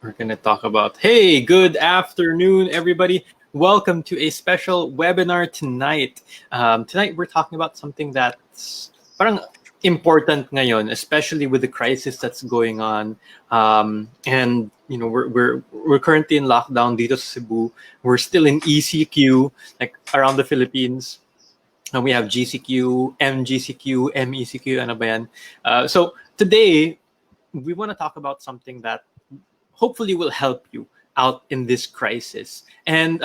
we're going to talk about, hey, good afternoon, everybody. Welcome to a special webinar tonight. Tonight, we're talking about something that's parang important ngayon, especially with the crisis that's going on. And you know, we're currently in lockdown dito sa Cebu. We're still in ECQ, like around the Philippines. And we have GCQ, MGCQ, MECQ, ano ba yan? So today, we want to talk about something that hopefully will help you out in this crisis. And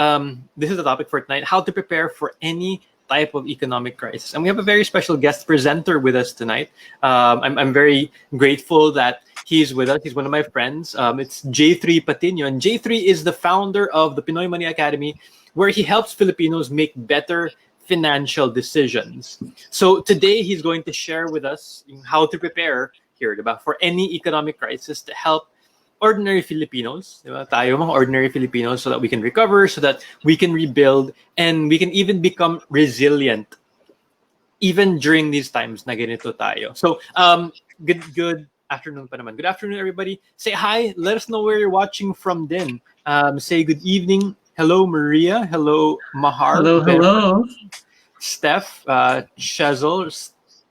this is the topic for tonight, how to prepare for any type of economic crisis. And we have a very special guest presenter with us tonight. I'm very grateful that he's with us. He's one of my friends. It's J3 Patino. And J3 is the founder of the Pinoy Money Academy, where he helps Filipinos make better financial decisions. So today he's going to share with us how to prepare here, diba, for any economic crisis to help ordinary Filipinos, diba? Tayo mga ordinary Filipinos, so that we can recover, so that we can rebuild, and we can even become resilient even during these times na ganito tayo. So good afternoon pa naman. Good afternoon, everybody. Say hi. Let us know where you're watching from then. Say good evening. Hello, Maria. Hello, Mahar. Hello. Steph, Shazel,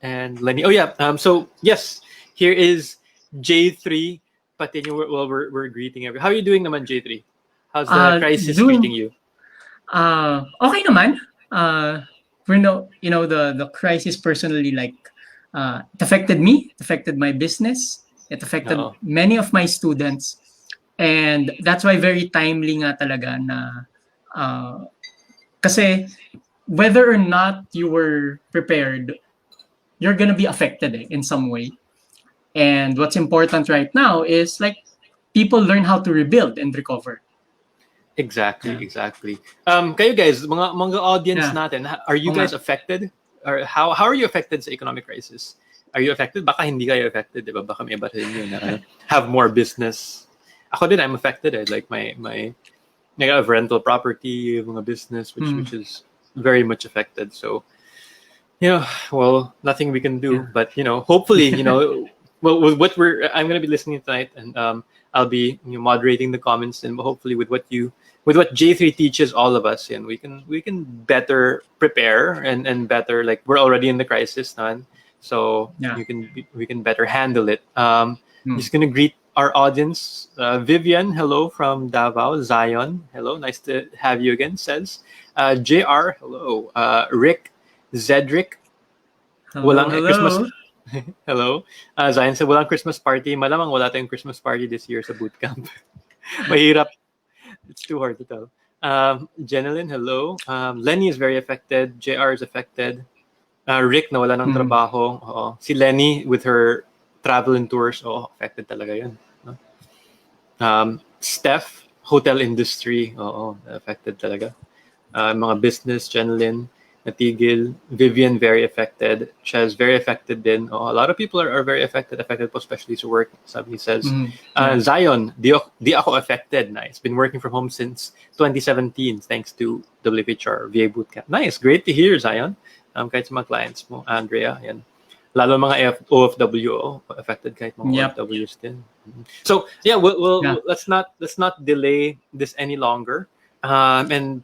and Lenny. Oh, yeah. So, yes, here is J3 Patino. Well, we're greeting everyone. How are you doing naman, J3? How's the crisis treating you? Okay naman. The crisis personally, like, it affected me, it affected my business, it affected many of my students. And that's why very timely nga talaga na kasi whether or not you were prepared, you're gonna be affected in some way. And what's important right now is like people learn how to rebuild and recover. Exactly. Kayo guys, mga audience natin, are you guys affected? Or how are you affected sa economic crisis? Are you affected? Baka hindi kayo affected, diba? Baka may iba rin yun na have more business. Ako din, I'm affected. Like my I have rental property, mga business, which is very much affected. So, well, nothing we can do. But hopefully, well, with what I'm going to be listening tonight, and I'll be moderating the comments, and hopefully with what J3 teaches all of us, and we can better prepare and better, like, we're already in the crisis now, so we can better handle it. Just gonna greet our audience. Vivian, hello from Davao. Zion, hello, nice to have you again. Says JR, hello. Rick, Zedric, Hello. Christmas. Hello. Zion said, walang Christmas party. Malamang wala tayong Christmas party this year sa bootcamp. Mahirap. It's too hard to tell. Jenilyn, hello. Lenny is very affected. JR is affected. Rick, nawala ng trabaho. Si Lenny with her travel and tours. Affected talaga yun. Steph, hotel industry. Affected talaga. Mga business, Jenilyn, natigil. Vivian, very affected. Ches, very affected din. A lot of people are very affected po, especially sa work, sabi says. Zion, di ako affected. Nice. Been working from home since 2017 thanks to WHR VA Bootcamp. Nice. Great to hear, Zion. Kahit sa mga clients mo, Andrea, yan. Lalo mga OFW, affected kahit mga OFWs din. So, let's not delay this any longer. And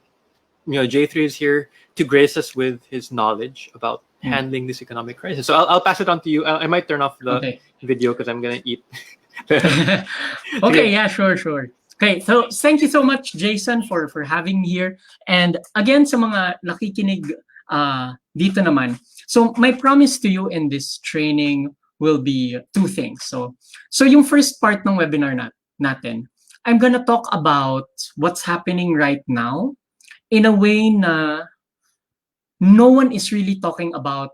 J3 is here to grace us with his knowledge about handling this economic crisis. So I'll pass it on to you. I might turn off the video because I'm gonna eat. Okay, yeah, sure. Okay, so thank you so much, Jason, for having me here. And again, sa mga nakikinig dito naman. So my promise to you in this training will be two things. So yung first part ng webinar natin, I'm gonna talk about what's happening right now in a way na no one is really talking about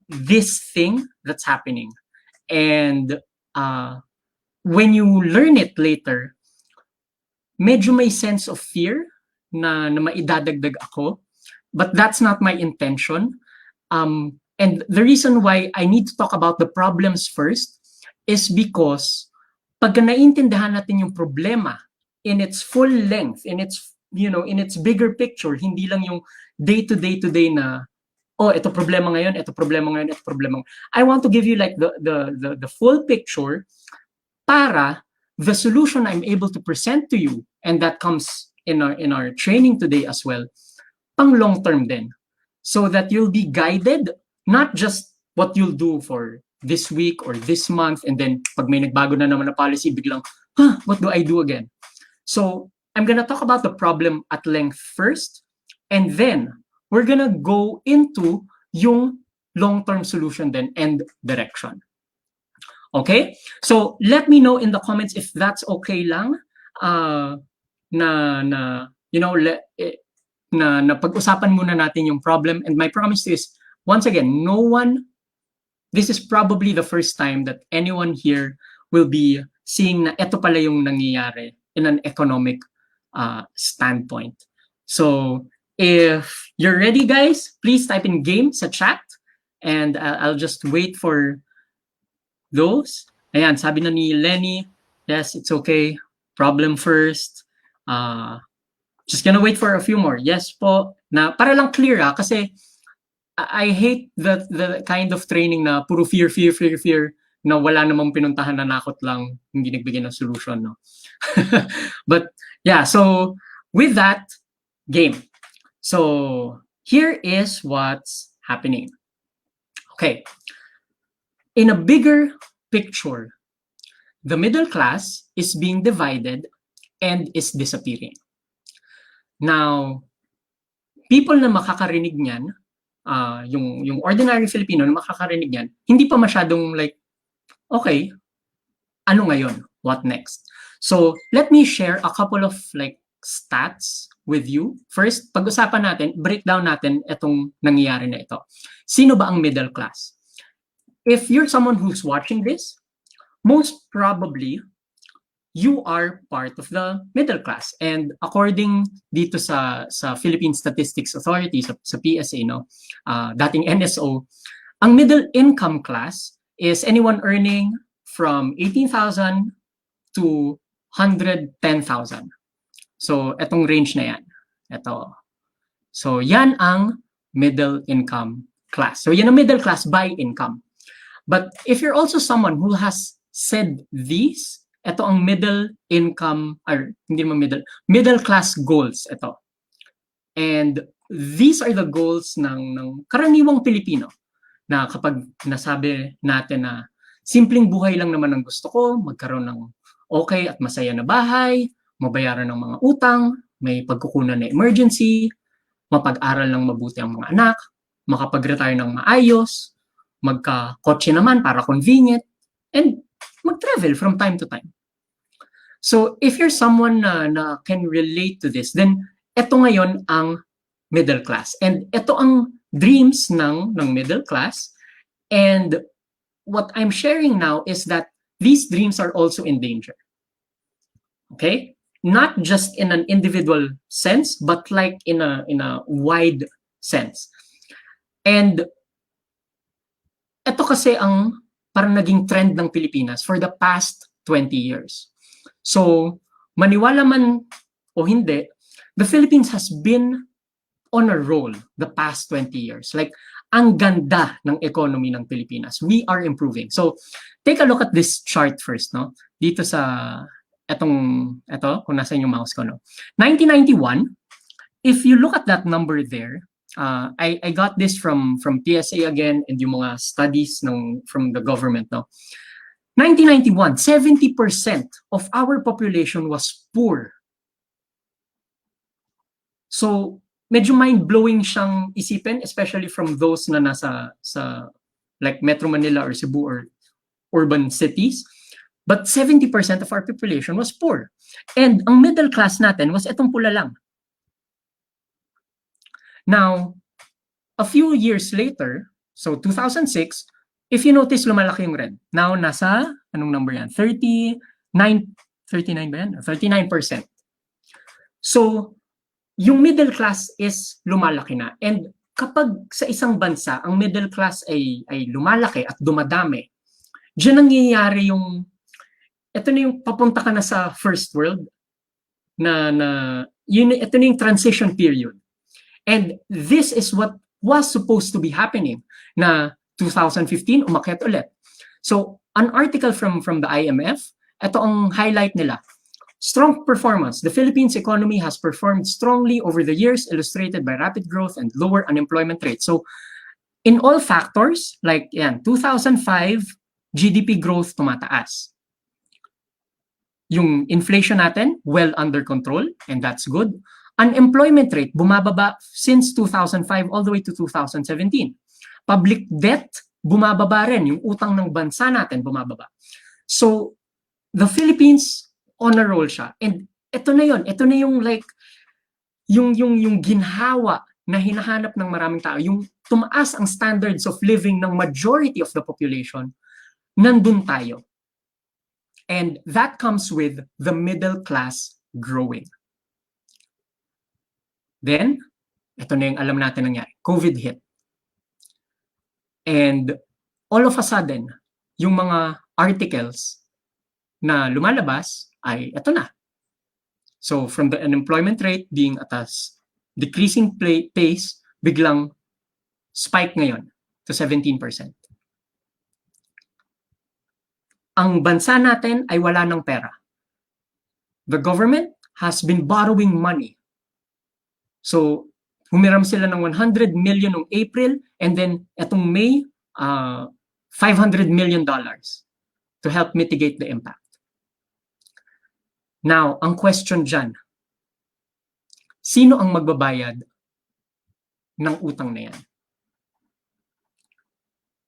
this thing that's happening. And when you learn it later, medyo may sense of fear na maidadagdag ako, but that's not my intention. And the reason why I need to talk about the problems first is because pag naiintindihan natin yung problema in its full length, in its bigger picture, hindi lang yung day to day na ito problema ngayon, ito problema ngayon, ito problema. I want to give you like the full picture para the solution I'm able to present to you, and that comes in our training today as well, pang long term din. So that you'll be guided, not just what you'll do for this week or this month, and then pag may nagbago na naman na policy, biglang, what do I do again? So I'm gonna talk about the problem at length first, and then we're gonna go into yung long-term solution then and direction. Okay? So let me know in the comments if that's okay lang na pag-usapan muna natin yung problem. And my promise is, once again, this is probably the first time that anyone here will be seeing na eto pala yung nangyayari in an economic standpoint. So if you're ready, guys, please type in game sa chat, and I'll just wait for those. Ayan, sabi na ni Lenny, yes, it's okay. Problem first. Just gonna wait for a few more. Yes po. Na para lang clear kasi I hate the kind of training na puro fear na wala namang pinuntahan, na nakot lang, hindi nagbigay ng solution, no. But yeah, so with that, game. So here is what's happening. Okay. In a bigger picture, the middle class is being divided and is disappearing. Now, people na makakarinig niyan, yung ordinary Filipino na makakarinig niyan, hindi pa masyadong like, okay, ano ngayon? What next? So, let me share a couple of like stats with you. First, pag-usapan natin, breakdown natin itong nangyayari na ito. Sino ba ang middle class? If you're someone who's watching this, most probably, you are part of the middle class. And according dito sa Philippine Statistics Authority, sa PSA, no, dating NSO, ang middle income class is anyone earning from 18,000 to 110,000. So, etong range na yan. Ito. So, yan ang middle income class. So, yan ang middle class by income. But if you're also someone who has said these, ito ang middle income, or hindi naman middle class goals ito. And these are the goals ng karaniwang Pilipino, na kapag nasabi natin na simpleng buhay lang naman ang gusto ko, magkaroon ng okay at masaya na bahay, mabayaran ng mga utang, may pagkukunan na emergency, mapag-aral ng mabuti ang mga anak, makapag-retire ng maayos, magka-kotse naman para convenient, and mag-travel from time to time. So, if you're someone na can relate to this, then ito ngayon ang middle class. And ito ang dreams ng middle class. And what I'm sharing now is that these dreams are also in danger. Okay? Not just in an individual sense, but like in a wide sense. And ito kasi ang parang naging trend ng Pilipinas for the past 20 years. So, maniwala man o hindi, the Philippines has been on a roll the past 20 years. Like, ang ganda ng economy ng Pilipinas. We are improving. So, take a look at this chart first, no? Dito sa, ito, kung nasa yung mouse ko, no? 1991, if you look at that number there, I got this from PSA again, and yung mga studies from the government, no? 1991, 70% of our population was poor. So, medyo mind-blowing siyang isipin, especially from those na nasa like Metro Manila or Cebu or urban cities. But 70% of our population was poor. And ang middle class natin was etong pula lang. Now, a few years later, so 2006, if you notice, lumalaki yung red. Now, nasa, anong number yan? 39 ba yan? 39%. So, yung middle class is lumalaki na. And kapag sa isang bansa, ang middle class ay lumalaki at dumadami, diyan nangyayari yung, ito na yung papunta ka na sa first world, ito na yung transition period. And this is what was supposed to be happening, na 2015, umakyat ulit. So, an article from the IMF, ito ang highlight nila. Strong performance. The Philippines economy has performed strongly over the years, illustrated by rapid growth and lower unemployment rate. So, in all factors, like 2005, GDP growth tumataas. Yung inflation natin, well under control, and that's good. Unemployment rate, bumababa since 2005 all the way to 2017. Public debt, bumababa rin. Yung utang ng bansa natin, bumababa. So, the Philippines, on a roll siya. And ito na yun. Ito na yung like, yung ginhawa na hinahanap ng maraming tao. Yung tumaas ang standards of living ng majority of the population, nandun tayo. And that comes with the middle class growing. Then, ito na yung alam natin nangyari. COVID hit. And all of a sudden, yung mga articles na lumalabas ay ito na. So from the unemployment rate being at a decreasing pace, biglang spike ngayon to 17%. Ang bansa natin ay wala ng pera. The government has been borrowing money. So humiram sila ng 100 million noong April, and then etong May, $500 million to help mitigate the impact. Now, ang question dyan, sino ang magbabayad ng utang na yan?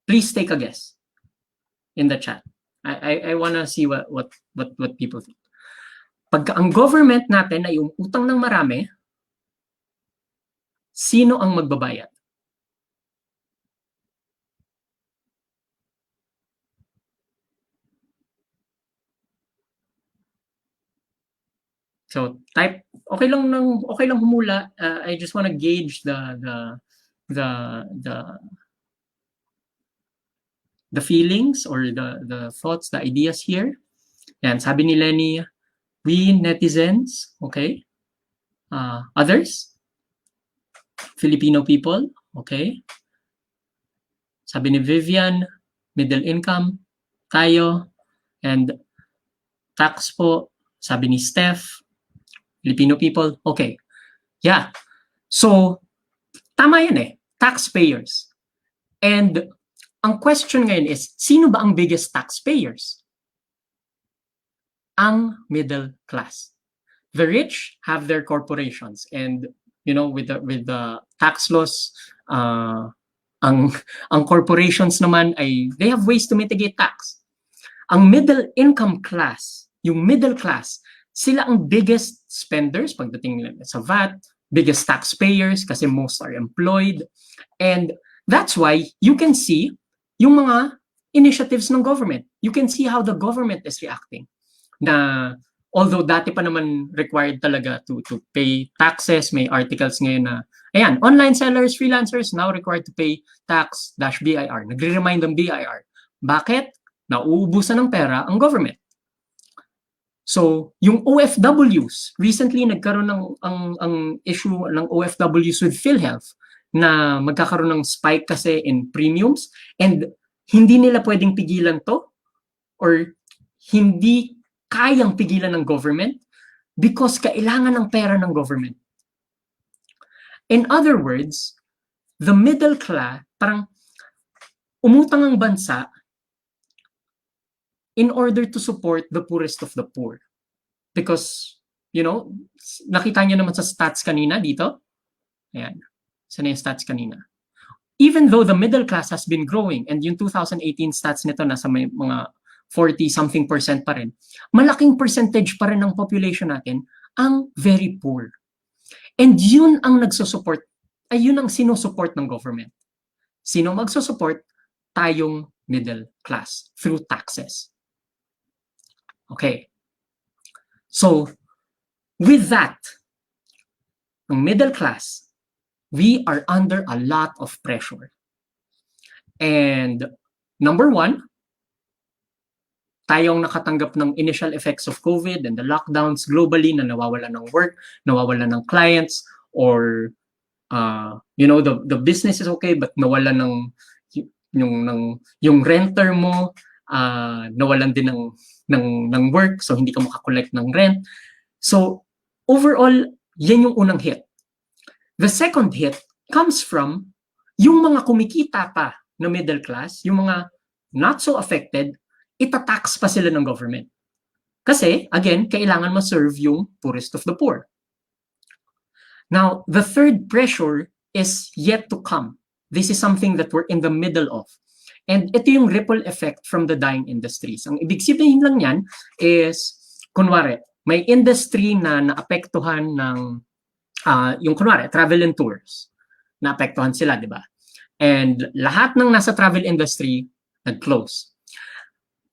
Please take a guess in the chat. I wanna see what people think. Pagka ang government natin ay yung utang ng marami, sino ang magbabayad? So type, okay lang humula. I just want to gauge the feelings or the thoughts, the ideas here. Yan, sabi ni Lenny, we netizens, okay? Others? Filipino people, okay? Sabi ni Vivian, middle income, tayo, and tax po, sabi ni Steph, Filipino people, okay. Yeah. So, tama yan eh. Taxpayers. And ang question ngayon is, sino ba ang biggest taxpayers? Ang middle class. The rich have their corporations, and you know, with the tax laws, ang corporations naman ay they have ways to mitigate tax. Ang middle income class, yung middle class, sila ang biggest spenders pagdating sa VAT, biggest taxpayers kasi most are employed. And that's why you can see yung mga initiatives ng government. You can see how the government is reacting. Na although dati pa naman required talaga to pay taxes, may articles ngayon na, ayan, online sellers, freelancers now required to pay tax-BIR. Nagre-remind ng BIR. Bakit? Nauubusan ng pera ang government. So, yung OFWs, recently nagkaroon ang issue ng OFWs with PhilHealth na magkakaroon ng spike kasi in premiums, and hindi nila pwedeng pigilan to or hindi kayang pigilan ng government because kailangan ng pera ng government. In other words, the middle class, parang umutang ang bansa in order to support the poorest of the poor. Because, you know, nakita niyo naman sa stats kanina dito. Ayan. Saan yung stats kanina? Even though the middle class has been growing, and yung 2018 stats nito nasa may mga 40-something% pa rin, malaking percentage pa rin ng population natin ang very poor. And yun ang nagsusupport, ay yun ang sinusupport ng government. Sino magsusupport? Tayong middle class through taxes. Okay. So, with that, ang middle class, we are under a lot of pressure. And number one, tayong nakatanggap ng initial effects of COVID and the lockdowns globally na nawawalan ng work, nawawalan ng clients, or you know, the business is okay but nawalan ng yung renter mo, nawalan din ng work, so hindi ka makakollect ng rent. So overall, yan yung unang hit. The second hit comes from yung mga kumikita pa na middle class, yung mga not so affected, itatax pa sila ng government. Kasi, again, kailangan ma-serve yung poorest of the poor. Now, the third pressure is yet to come. This is something that we're in the middle of. And ito yung ripple effect from the dying industries. Ang ibig sabihin lang yan is, kunwari, may industry na naapektuhan ng, yung kunwari, travel and tours. Naapektuhan sila, di ba? And lahat ng nasa travel industry, nag-close.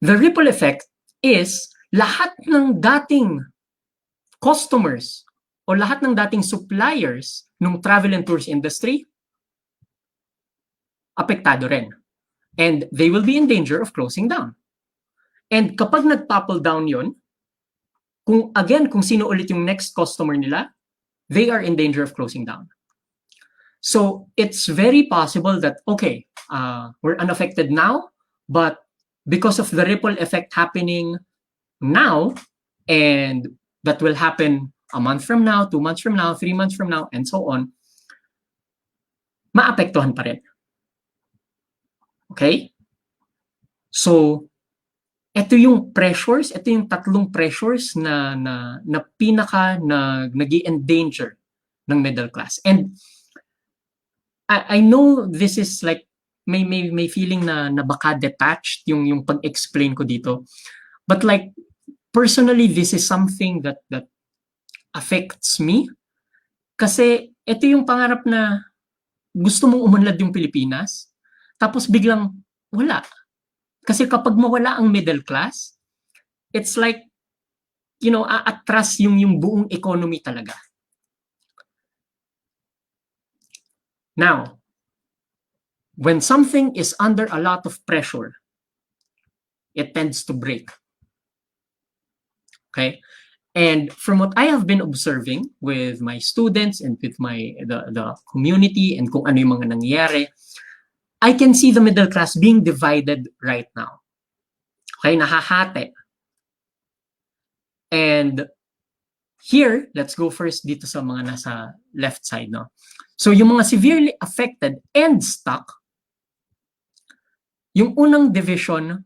The ripple effect is, lahat ng dating customers o lahat ng dating suppliers ng travel and tours industry, apektado rin. And they will be in danger of closing down. And kapag nag-topple down yon, kung sino ulit yung next customer nila, they are in danger of closing down. So it's very possible that, okay, we're unaffected now, but because of the ripple effect happening now, and that will happen a month from now, 2 months from now, 3 months from now, and so on, maapektuhan pa rin. Okay? So, ito yung pressures, ito yung tatlong pressures na pinaka nag-i-endanger ng middle class. And I know this is like, may feeling na baka detached yung pag-explain ko dito. But like, personally, this is something that affects me. Kasi ito yung pangarap na gusto mong umunlad yung Pilipinas, tapos biglang wala. Kasi kapag mawala ang middle class, it's like, aatras yung buong economy talaga. Now, when something is under a lot of pressure, it tends to break. Okay? And from what I have been observing with my students and with the community and kung ano yung mga nangyayari, I can see the middle class being divided right now. Okay, nahahati. And here, let's go first dito sa mga nasa left side, no? So yung mga severely affected and stuck, yung unang division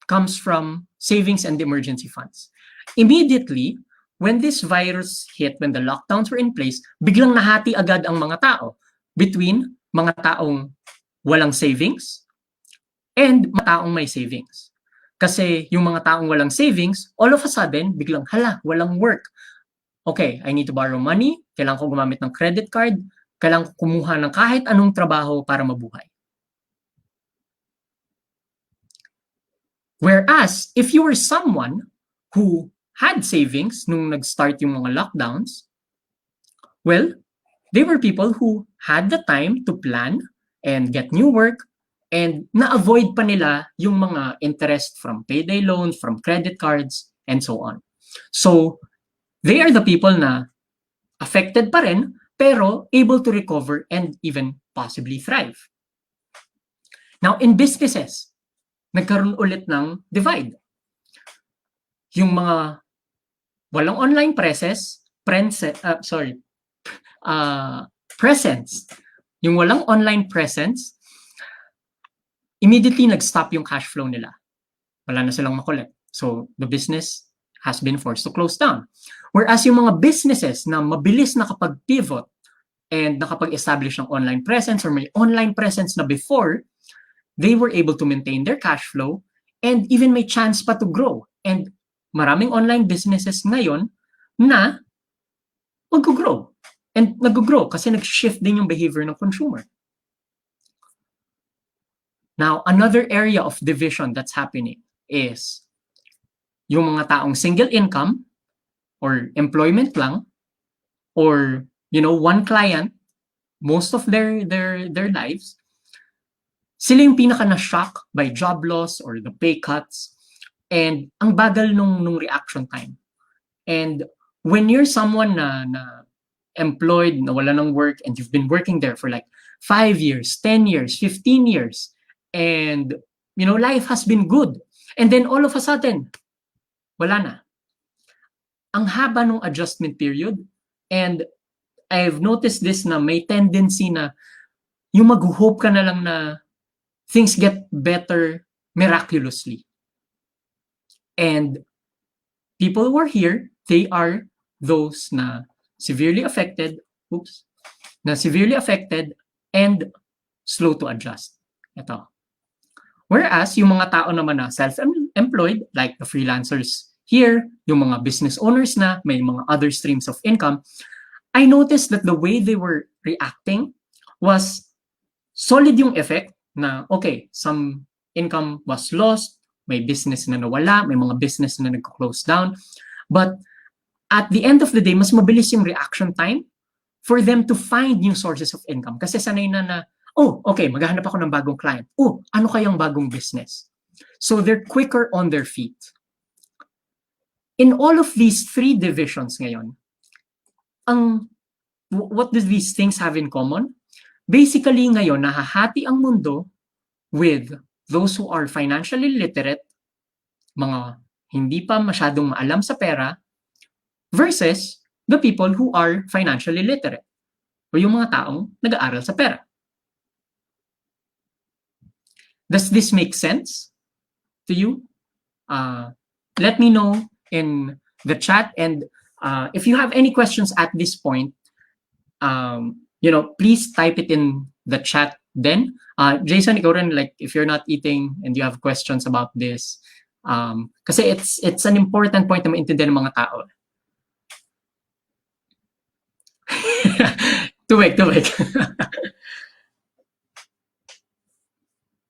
comes from savings and emergency funds. Immediately, when this virus hit, when the lockdowns were in place, biglang nahati agad ang mga tao between mga taong walang savings and mga taong may savings. Kasi yung mga taong walang savings, all of a sudden, biglang, walang work. Okay, I need to borrow money, kailangan ko gumamit ng credit card, kailangan ko kumuha ng kahit anong trabaho para mabuhay. Whereas, if you were someone who had savings nung nag-start yung mga lockdowns, well, they were people who had the time to plan and get new work, and na-avoid pa nila yung mga interest from payday loans, from credit cards, and so on. So, they are the people na affected pa rin, pero able to recover and even possibly thrive. Now, in businesses, nagkaroon ulit ng divide. Yung mga walang online presence, yung walang online presence, immediately nag-stop yung cash flow nila. Wala na silang makulit. So, the business has been forced to close down. Whereas yung mga businesses na mabilis nakapag-pivot and nakapag-establish ng online presence or may online presence na before, they were able to maintain their cash flow and even may chance pa to grow. And maraming online businesses ngayon na mag-grow. And nag-grow kasi nag-shift din yung behavior ng consumer. Now, another area of division that's happening is yung mga taong single income or employment lang or, one client most of their lives, sila yung pinaka na-shock by job loss or the pay cuts and ang bagal nung reaction time. And when you're someone na employed, na wala ng work, and you've been working there for like 5 years, 10 years, 15 years, and life has been good. And then all of a sudden, wala na. Ang haba ng adjustment period, and I've noticed this na may tendency na yung mag-hope ka na lang na things get better miraculously. And people who are here, they are those na severely affected, and slow to adjust. Ito. Whereas, yung mga tao naman na self-employed, like the freelancers here, yung mga business owners na, may mga other streams of income, I noticed that the way they were reacting was solid yung effect na, okay, some income was lost, may business na nawala, may mga business na nag-close down, but at the end of the day, mas mabilis yung reaction time for them to find new sources of income. Kasi sanay na, oh, okay, maghahanap ako ng bagong client. Oh, ano kayang bagong business? So they're quicker on their feet. In all of these three divisions ngayon, what do these things have in common? Basically ngayon, nahahati ang mundo with those who are financially literate, mga hindi pa masyadong maalam sa pera, versus the people who are financially literate, o yung mga taong nag-aaral sa pera. Does this make sense to you? Let me know in the chat, and if you have any questions at this point, please type it in the chat then. Jason, ikaw rin, like, if you're not eating and you have questions about this, kasi it's an important point na maintindihan ng mga tao. Tubig.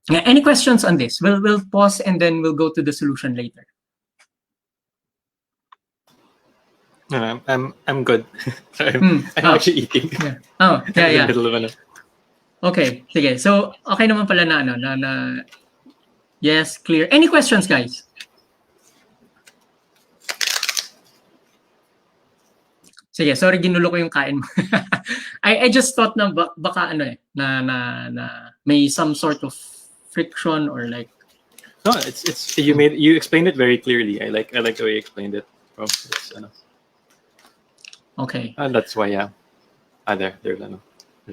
Any questions on this? We'll pause and then we'll go to the solution later. No, I'm good. Sorry, I'm actually eating. Yeah. Oh, yeah. In the middle of ano. Okay, sige. So, okay naman pala na yes, clear. Any questions, guys? Sige, sorry, ginulo ko yung kain mo. I just thought na baka na may some sort of friction or like. No, it's you explained it very clearly. I like the way you explained it. Okay. And that's why, yeah. There's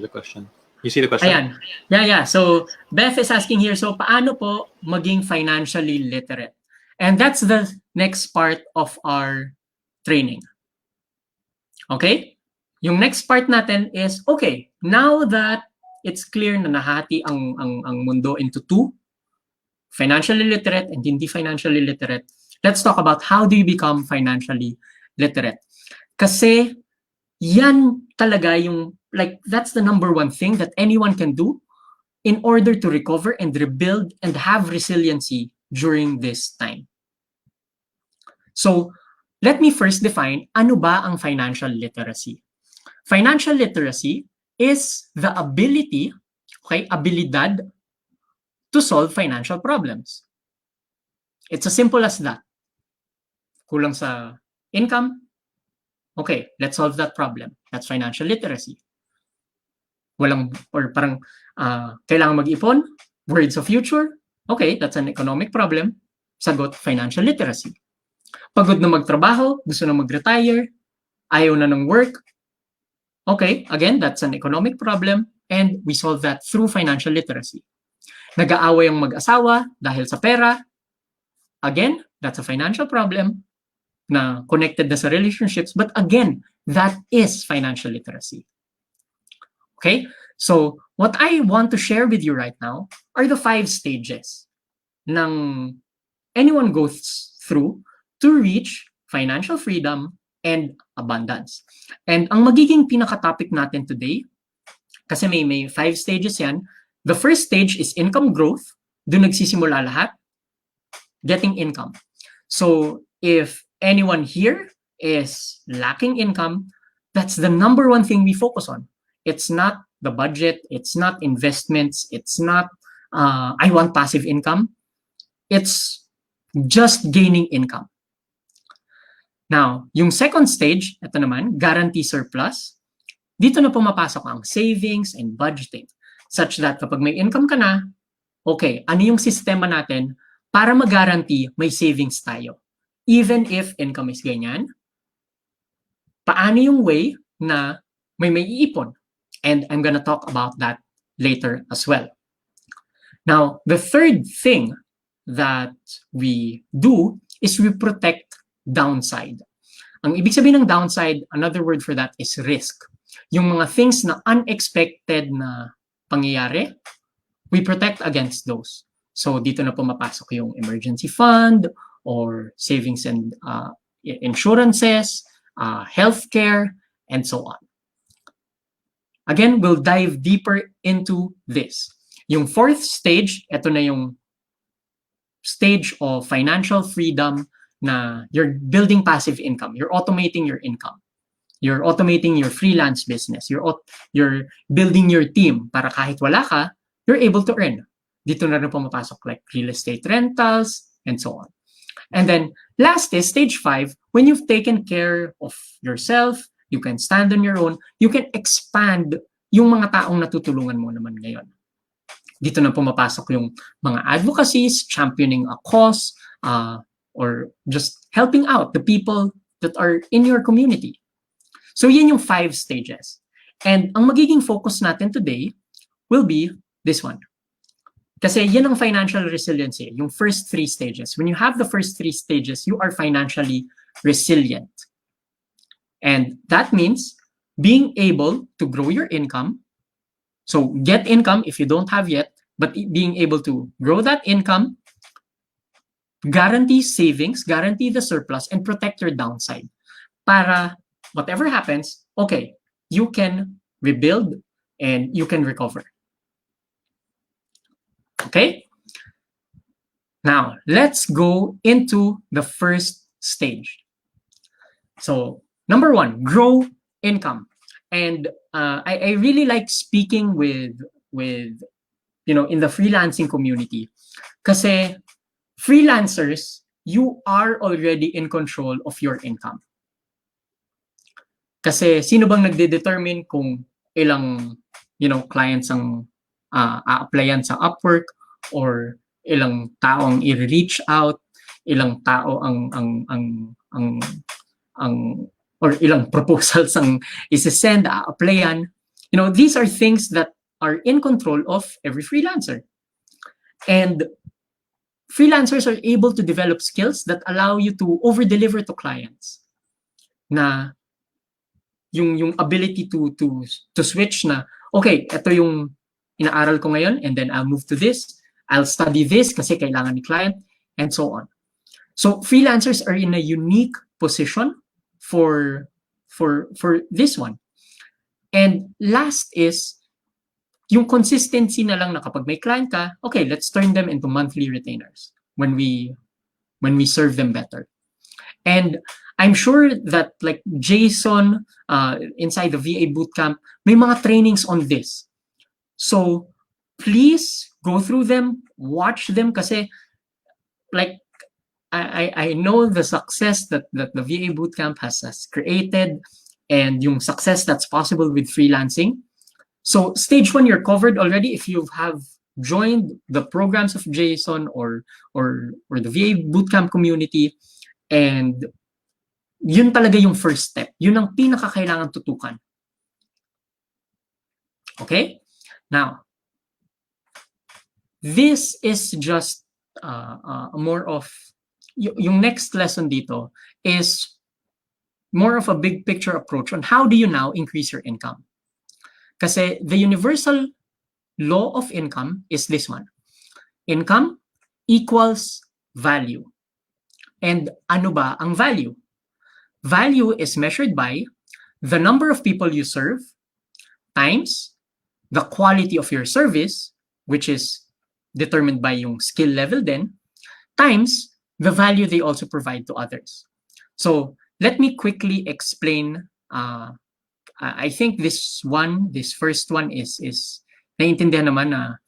a question. You see the question? Ayan. Yeah. So, Beth is asking here, so paano po maging financially literate? And that's the next part of our training. Okay? Yung next part natin is, okay, now that it's clear na nahati ang mundo into two, financially literate and hindi financially literate, let's talk about how do you become financially literate. Kasi yan talaga yung, like, that's the number one thing that anyone can do in order to recover and rebuild and have resiliency during this time. So, let me first define, ano ba ang financial literacy? Financial literacy is the ability, abilidad to solve financial problems. It's as simple as that. Kulang sa income, okay, let's solve that problem. That's financial literacy. Kailangan mag-ipon, worried sa future, okay, that's an economic problem. Sagot, financial literacy. Pagod na magtrabaho, gusto na mag-retire, ayaw na ng work, okay, again, that's an economic problem, and we solve that through financial literacy. Nag-aaway ang mag-asawa dahil sa pera, again, that's a financial problem na connected na sa relationships, but again, that is financial literacy. Okay? So, what I want to share with you right now are the 5 stages ng anyone goes through to reach financial freedom and abundance. And ang magiging pinaka-topic natin today, kasi may 5 stages yan, the first stage is income growth. Doon nagsisimula lahat. Getting income. So, if anyone here is lacking income, that's the number one thing we focus on. It's not the budget, it's not investments, it's not I want passive income. It's just gaining income. Now, yung second stage, ito naman, guarantee surplus. Dito na pumapasok ang savings and budgeting, such that kapag may income ka na, okay, ano yung sistema natin para mag-guarantee may savings tayo. Even if income is ganyan, paano yung way na may iipon? And I'm gonna talk about that later as well. Now, the third thing that we do is we protect downside. Ang ibig sabihin ng downside, another word for that is risk. Yung mga things na unexpected na pangyayari, we protect against those. So dito na pumapasok yung emergency fund or savings and insurances, healthcare, and so on. Again, we'll dive deeper into this. Yung fourth stage, ito na yung stage of financial freedom na you're building passive income. You're automating your income. You're automating your freelance business. You're building your team para kahit wala ka, you're able to earn. Dito na rin pumapasok like real estate rentals and so on. And then last is stage 5, when you've taken care of yourself, you can stand on your own, you can expand yung mga taong natutulungan mo naman ngayon. Dito na pumapasok yung mga advocacies, championing a cause, or just helping out the people that are in your community. So yan yung 5 stages. And ang magiging focus natin today will be this one. Kasi yan ang financial resiliency, yung first 3 stages. When you have the first 3 stages, you are financially resilient. And that means being able to grow your income. So get income if you don't have yet, but being able to grow that income, guarantee savings, guarantee the surplus, and protect your downside. Para whatever happens, okay, you can rebuild and you can recover. Okay? Now, let's go into the first stage. So, number 1, grow income. And I really like speaking with in the freelancing community. Kasi freelancers, you are already in control of your income. Kasi sino bang nagde-determine kung ilang clients ang a-applyan sa Upwork, or ilang tao ang i-reach out, ilang tao or ilang proposals ang isi-send, a-applyan. These are things that are in control of every freelancer. And freelancers are able to develop skills that allow you to over-deliver to clients. Na yung ability to switch na, okay, ito yung inaaral ko ngayon, and then I'll move to this, I'll study this kasi kailangan ni client, and so on. So freelancers are in a unique position for this one. And last is yung consistency na lang na kapag may client ka, okay, let's turn them into monthly retainers when we serve them better. And I'm sure that like Jason inside the VA Bootcamp, may mga trainings on this. So please go through them, watch them, kasi like I know the success that the VA Bootcamp has created, and yung success that's possible with freelancing. So stage 1, you're covered already if you have joined the programs of Jason or the VA Bootcamp community, and yun talaga yung first step. Yun ang pinakakailangan tutukan. Okay? Now, this is just more of, yung next lesson dito is more of a big picture approach on how do you now increase your income. Kasi the universal law of income is this one. Income equals value. And ano ba ang value? Value is measured by the number of people you serve times the quality of your service, which is determined by yung skill level then, times the value they also provide to others. So let me quickly explain. I think this first one is naiintindihan naman na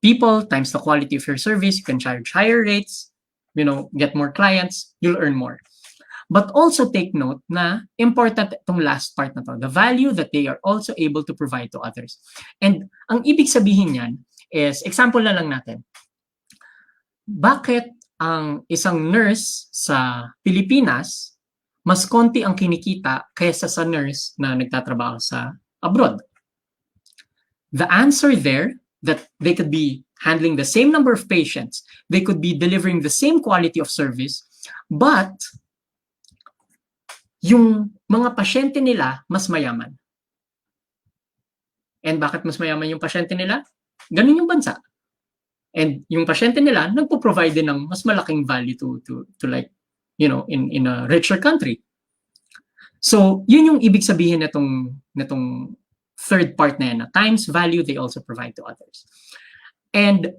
people times the quality of your service, you can charge higher rates, get more clients, you'll earn more. But also take note na important itong last part na to, the value that they are also able to provide to others. And ang ibig sabihin niyan is, example na lang natin, bakit ang isang nurse sa Pilipinas, mas konti ang kinikita kaysa sa nurse na nagtatrabaho sa abroad. The answer there, that they could be handling the same number of patients, they could be delivering the same quality of service, but yung mga pasyente nila mas mayaman. And bakit mas mayaman yung pasyente nila? Ganun yung bansa. And yung pasyente nila nagpo-provide din ng mas malaking value to like, you know, in a richer country. So, yun yung ibig sabihin nitong third part na yan, na times value they also provide to others. And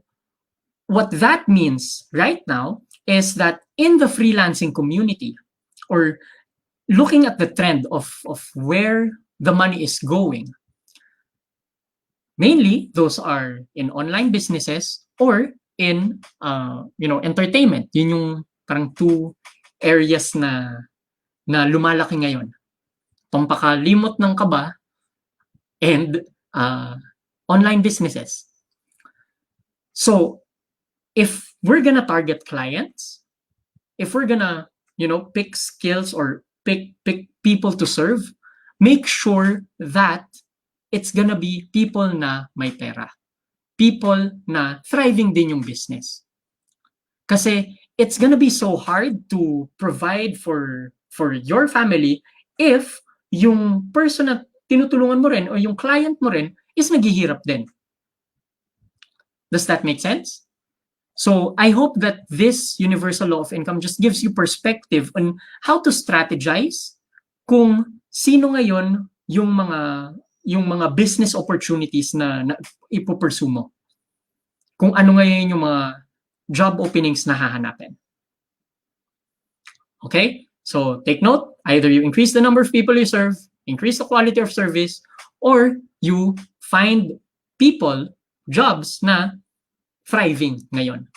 what that means right now is that in the freelancing community, or looking at the trend of where the money is going, mainly those are in online businesses or in entertainment. Yun yung parang two areas na lumalaki ngayon. Pampakalimot ng kaba and online businesses. So if we're gonna target clients, if we're gonna pick skills or pick people to serve, make sure that it's gonna be people na may pera, people na thriving din yung business. Kasi it's gonna be so hard to provide for your family if yung person na tinutulungan mo rin o yung client mo rin is naghihirap din. Does that make sense? So I hope that this universal law of income just gives you perspective on how to strategize kung sino ngayon yung mga business opportunities na ipupursue mo. Kung ano ngayon yung mga job openings na hahanapin. Okay? So take note, either you increase the number of people you serve, increase the quality of service, or you find people, jobs na thriving ngayon.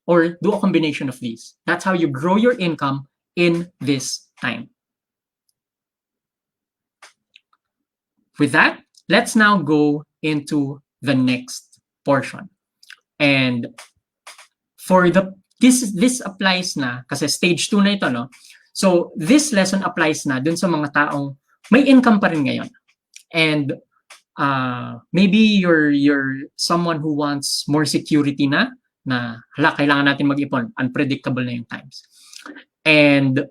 Or do a combination of these. That's how you grow your income in this time. With that, let's now go into the next portion. And for this applies na, kasi stage 2 na ito, no? So this lesson applies na dun sa mga taong may income pa rin ngayon. And maybe you're someone who wants more security na kailangan natin mag-ipon, unpredictable na yung times. And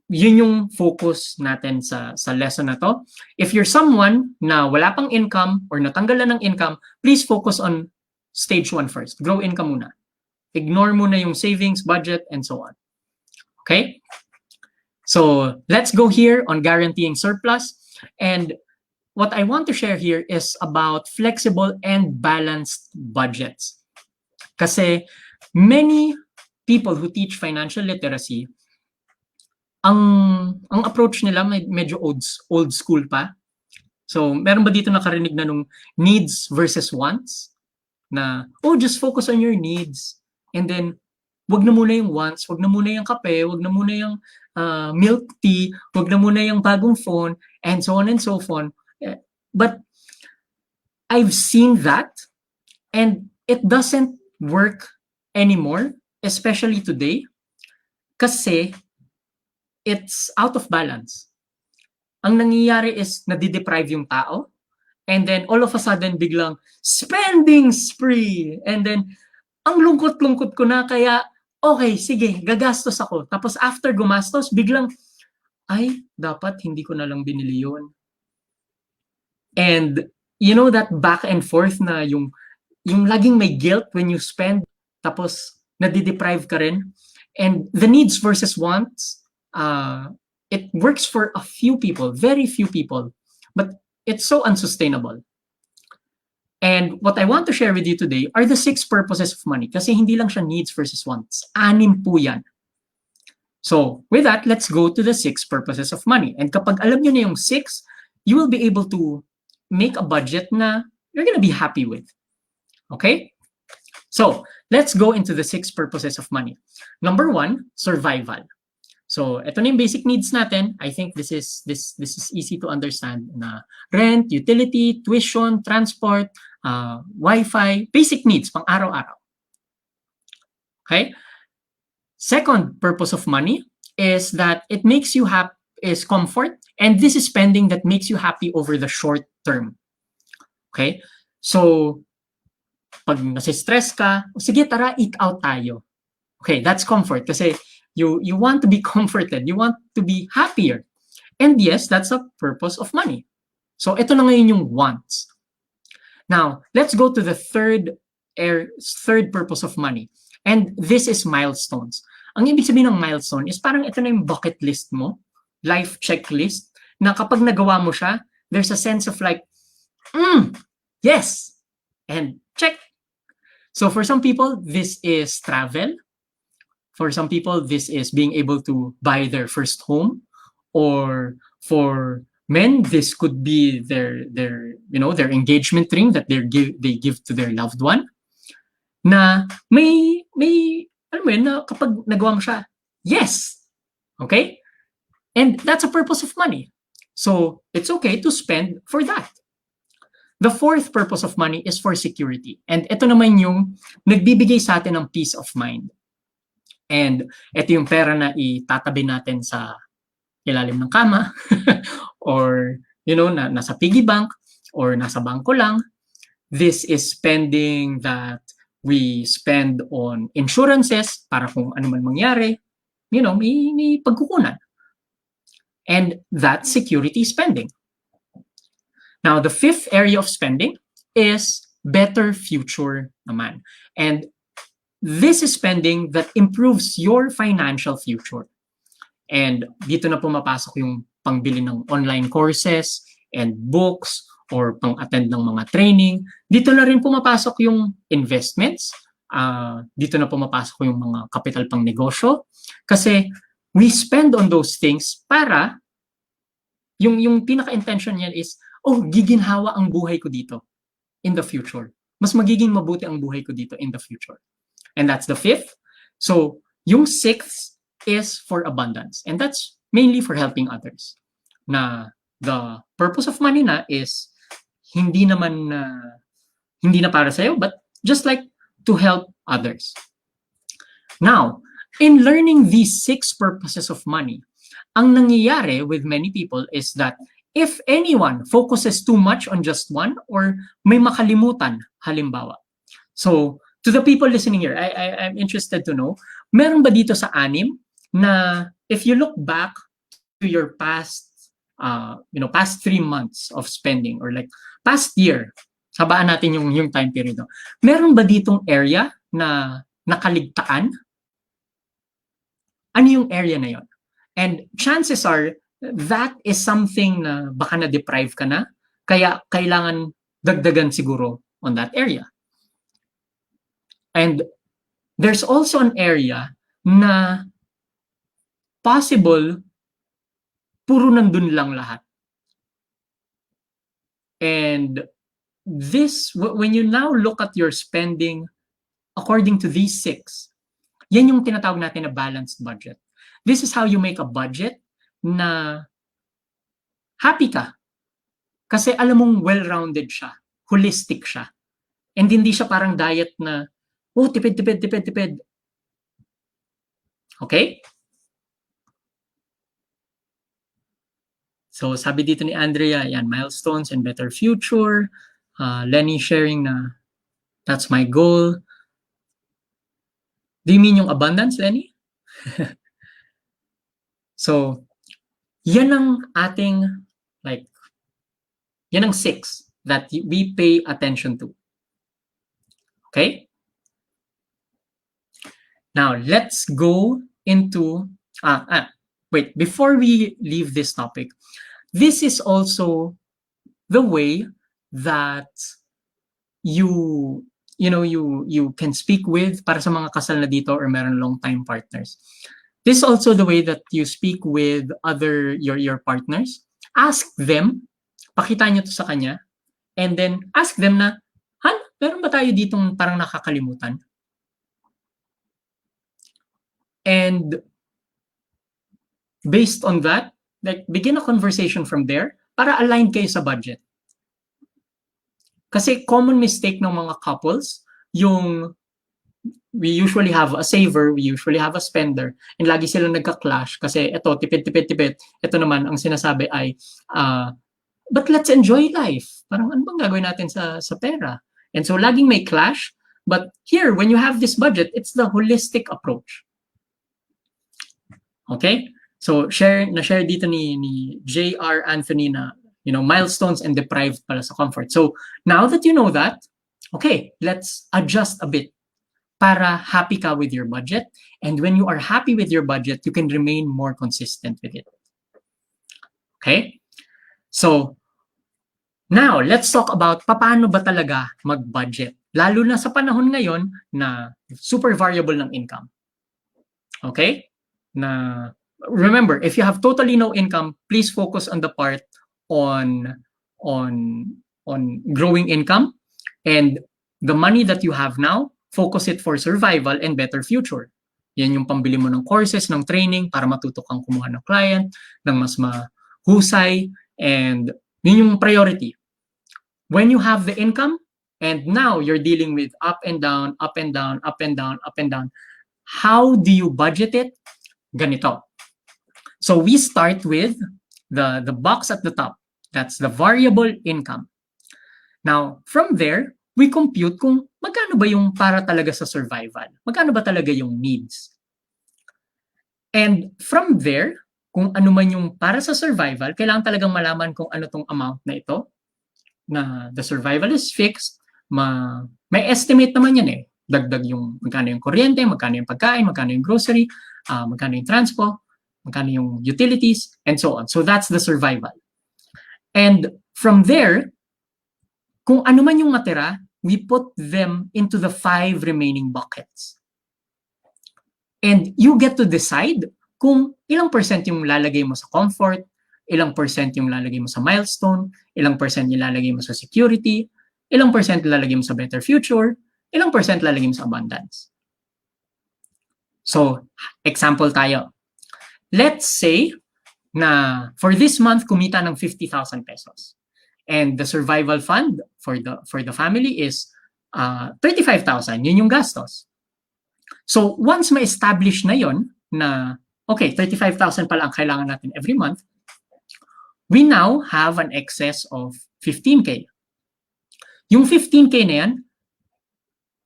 yun yung focus natin sa lesson na to. If you're someone na wala pang income or natanggalan ng income, please focus on stage 1 first. Grow income muna. Ignore muna yung savings, budget, and so on. Okay? So let's go here on guaranteeing surplus. And what I want to share here is about flexible and balanced budgets. Kasi many people who teach financial literacy, ang approach nila medyo old school pa. So meron ba dito nakarinig na nung needs versus wants? Na, just focus on your needs. And then, wag na muna yung wants, wag na muna yung kape, wag na muna yung milk tea, wag na muna yung bagong phone, and so on and so on. But I've seen that, and it doesn't work anymore, especially today, kasi it's out of balance. Ang nangyayari is nadideprive yung tao, and then all of a sudden biglang spending spree, and then ang lungkot-lungkot ko na, kaya okay, sige, gagastos ako. Tapos after gumastos, biglang ay, dapat hindi ko na lang binili yun. And you know that back and forth na yung laging may guilt when you spend, tapos nadideprive ka rin. And the needs versus wants, it works for a few people, very few people, but it's so unsustainable. And what I want to share with you today are the 6 purposes of money. Kasi hindi lang siya needs versus wants. 6 po yan. So with that, let's go to the 6 purposes of money. And kapag alam nyo na yung 6, you will be able to make a budget na you're gonna be happy with. Okay? So let's go into the 6 purposes of money. Number 1, survival. So ito na yung basic needs natin. I think this is easy to understand na rent, utility, tuition, transport, Wi-Fi, basic needs pang araw-araw. Okay? Second purpose of money is that it makes you happy, is comfort, and this is spending that makes you happy over the short term. Okay? So, pag nasistress ka, sige tara, eat out tayo. Okay, that's comfort kasi you want to be comforted, you want to be happier. And yes, that's a purpose of money. So, ito na ngayon yung wants. Now, let's go to the third purpose of money. And this is milestones. Ang ibig sabihin ng milestone is parang ito na yung bucket list mo, life checklist, na kapag nagawa mo siya, there's a sense of like, yes, and check. So for some people, this is travel. For some people, this is being able to buy their first home. Or for men, this could be their engagement ring that they give to their loved one. Na may alam mo yun, na kapag nagawa mo siya, yes. Okay? And that's a purpose of money. So it's okay to spend for that. The fourth purpose of money is for security. And ito naman yung nagbibigay sa atin ng peace of mind. And ito yung pera na itatabi natin sa ilalim ng kama or nasa piggy bank or nasa bangko lang. This is spending that we spend on insurances para kung ano man mangyari, may pagkukunan. And that's security spending. Now, the fifth area of spending is better future naman. And this is spending that improves your financial future. And dito na pumapasok yung pangbili ng online courses and books or pang-attend ng mga training. Dito na rin pumapasok yung investments. Dito na pumapasok yung mga capital pang negosyo. Kasi we spend on those things para yung pinaka-intention niyan is, giginhawa ang buhay ko dito in the future. Mas magiging mabuti ang buhay ko dito in the future. And that's the fifth. So, yung sixth is for abundance. And that's mainly for helping others. Na the purpose of money na is hindi na para sa'yo, but just like to help others. Now, in learning these 6 purposes of money, ang nangyayari with many people is that if anyone focuses too much on just one or may makalimutan, halimbawa. So, to the people listening here, I'm interested to know, meron ba dito sa 6 na if you look back to your past 3 months of spending or like past year, sabaan natin yung time period. Meron ba ditong area na nakaligtaan? Ano yung area na yon? And chances are, that is something na baka na-deprive ka na, kaya kailangan dagdagan siguro on that area. And there's also an area na possible puro nandun lang lahat. And this, when you now look at your spending according to these 6, yan yung tinatawag natin na balanced budget. This is how you make a budget na happy ka. Kasi alam mong well-rounded siya. Holistic siya. And hindi siya parang diet na, tipid. Okay? So, sabi dito ni Andrea, yan, milestones and better future. Lenny sharing na, that's my goal. Do you mean yung abundance, Lenny? So, yan ang ating, yan ang 6 that we pay attention to. Okay? Now, let's go into, wait, before we leave this topic, this is also the way that you can speak with para sa mga kasal na dito or meron long-time partners. This is also the way that you speak with your partners. Ask them, pakita nyo to sa kanya, and then ask them na, meron ba tayo ditong parang nakakalimutan? And based on that, begin a conversation from there para align kayo sa budget. Kasi common mistake ng mga couples, yung we usually have a saver, we usually have a spender, and lagi silang nagka-clash kasi ito, tipid. Ito naman, ang sinasabi ay, but let's enjoy life. Parang ano bang gagawin natin sa pera? And so laging may clash, but here, when you have this budget, it's the holistic approach. Okay? So na-share dito ni J.R. Anthony na, milestones and deprived pala sa comfort. So now that you know that, okay, let's adjust a bit para happy ka with your budget. And when you are happy with your budget, you can remain more consistent with it. Okay? So now, let's talk about paano ba talaga mag-budget. Lalo na sa panahon ngayon na super variable ng income. Okay? Remember, if you have totally no income, please focus on the part on growing income, and the money that you have now, focus it for survival and better future. Yan yung pambili mo ng courses, ng training para matuto kang kumuha ng client, ng mas mahusay, and yun yung priority. When you have the income, and now you're dealing with up and down, up and down, up and down, up and down, how do you budget it? Ganito. So we start with the box at the top. That's the variable income. Now, from there, we compute kung magkano ba yung para talaga sa survival. Magkano ba talaga yung needs. And from there, kung ano man yung para sa survival, kailangan talagang malaman kung ano tong amount na ito, na the survival is fixed, may estimate naman yan eh. Dagdag yung magkano yung kuryente, magkano yung pagkain, magkano yung grocery, magkano yung transpo, magkano yung utilities, and so on. So that's the survival. And from there, kung ano man yung matira, we put them into the 5 remaining buckets. And you get to decide kung ilang percent yung lalagay mo sa comfort, ilang percent yung lalagay mo sa milestone, ilang percent yung lalagay mo sa security, ilang percent lalagay mo sa better future, ilang percent lalagay mo sa abundance. So, example tayo. Let's say na for this month, kumita ng 50,000 pesos. And the survival fund for the family is 35,000. Yun yung gastos. So, once ma-establish na yon na, okay, 35,000 pala ang kailangan natin every month, we now have an excess of 15K. Yung 15K na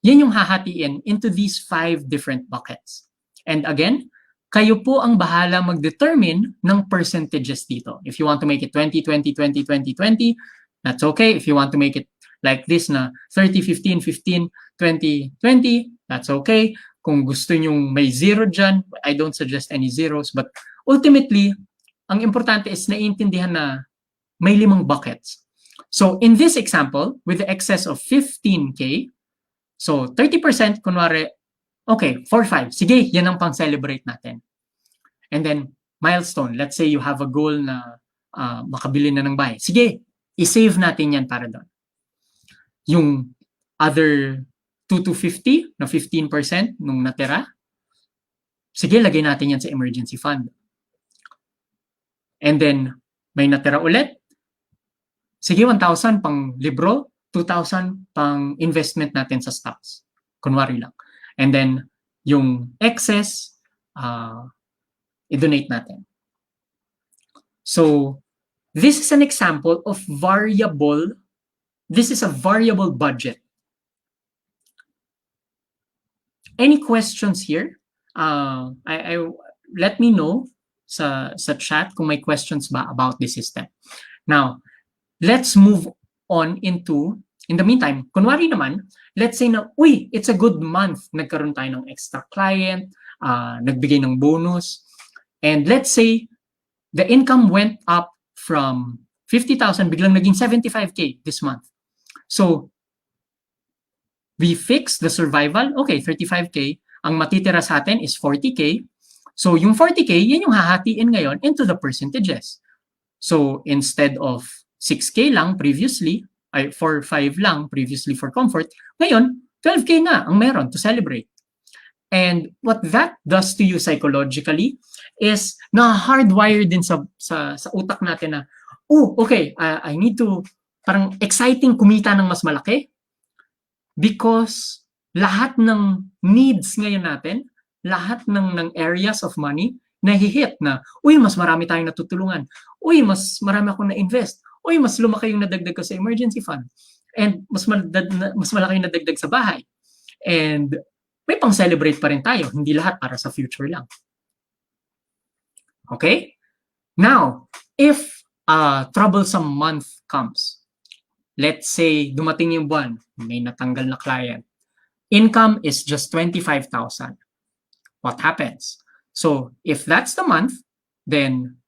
yan yung hahatiin into these 5 different buckets. And again, kayo po ang bahala mag-determine ng percentages dito. If you want to make it 20, 20, 20, 20, 20, that's okay. If you want to make it like this na 30, 15, 15, 20, 20, that's okay. Kung gusto nyong may zero dyan, I don't suggest any zeros. But ultimately, ang importante is naiintindihan na may 5 buckets. So in this example, with the excess of 15K, so 30%, kunwari, okay, 4-5. Sige, yan ang pang-celebrate natin. And then, milestone. Let's say you have a goal na makabili na ng bahay. Sige, i-save natin yan para doon. Yung other 2 to 50 na 15% nung natira, sige, lagay natin yan sa emergency fund. And then, may natira ulit. Sige, 1,000 pang libro, 2,000 pang investment natin sa stocks. Kunwari lang. And then, yung excess, i-donate natin. So, this is an example of this is a variable budget. Any questions here? Let me know sa chat kung may questions ba about this system. Now, let's move on into, in the meantime, kunwari naman, let's say na, uy, it's a good month. Nagkaroon tayo ng extra client, nagbigay ng bonus. And let's say, the income went up from 50,000, biglang naging 75K this month. So, we fix the survival. Okay, 35K. Ang matitira sa atin is 40K. So, yung 40K, yan yung hahatiin ngayon into the percentages. So, instead of 6K lang previously, ay 4-5 lang previously for comfort, ngayon, 12K na ang meron to celebrate. And what that does to you psychologically is na-hardwire din sa utak natin na, oh, okay, I need to, parang exciting kumita ng mas malaki because lahat ng needs ngayon natin, lahat ng areas of money, nahihit na, uy, mas marami tayong natutulungan. Uy, mas marami akong na-invest. Uy, mas lumaki yung nadagdag ko sa emergency fund. And mas malaki yung nadagdag sa bahay. And may pang-celebrate pa rin tayo. Hindi lahat para sa future lang. Okay? Now, if a troublesome month comes, let's say, dumating yung buwan, may natanggal na client, income is just 25,000. What happens? So, if that's the month, then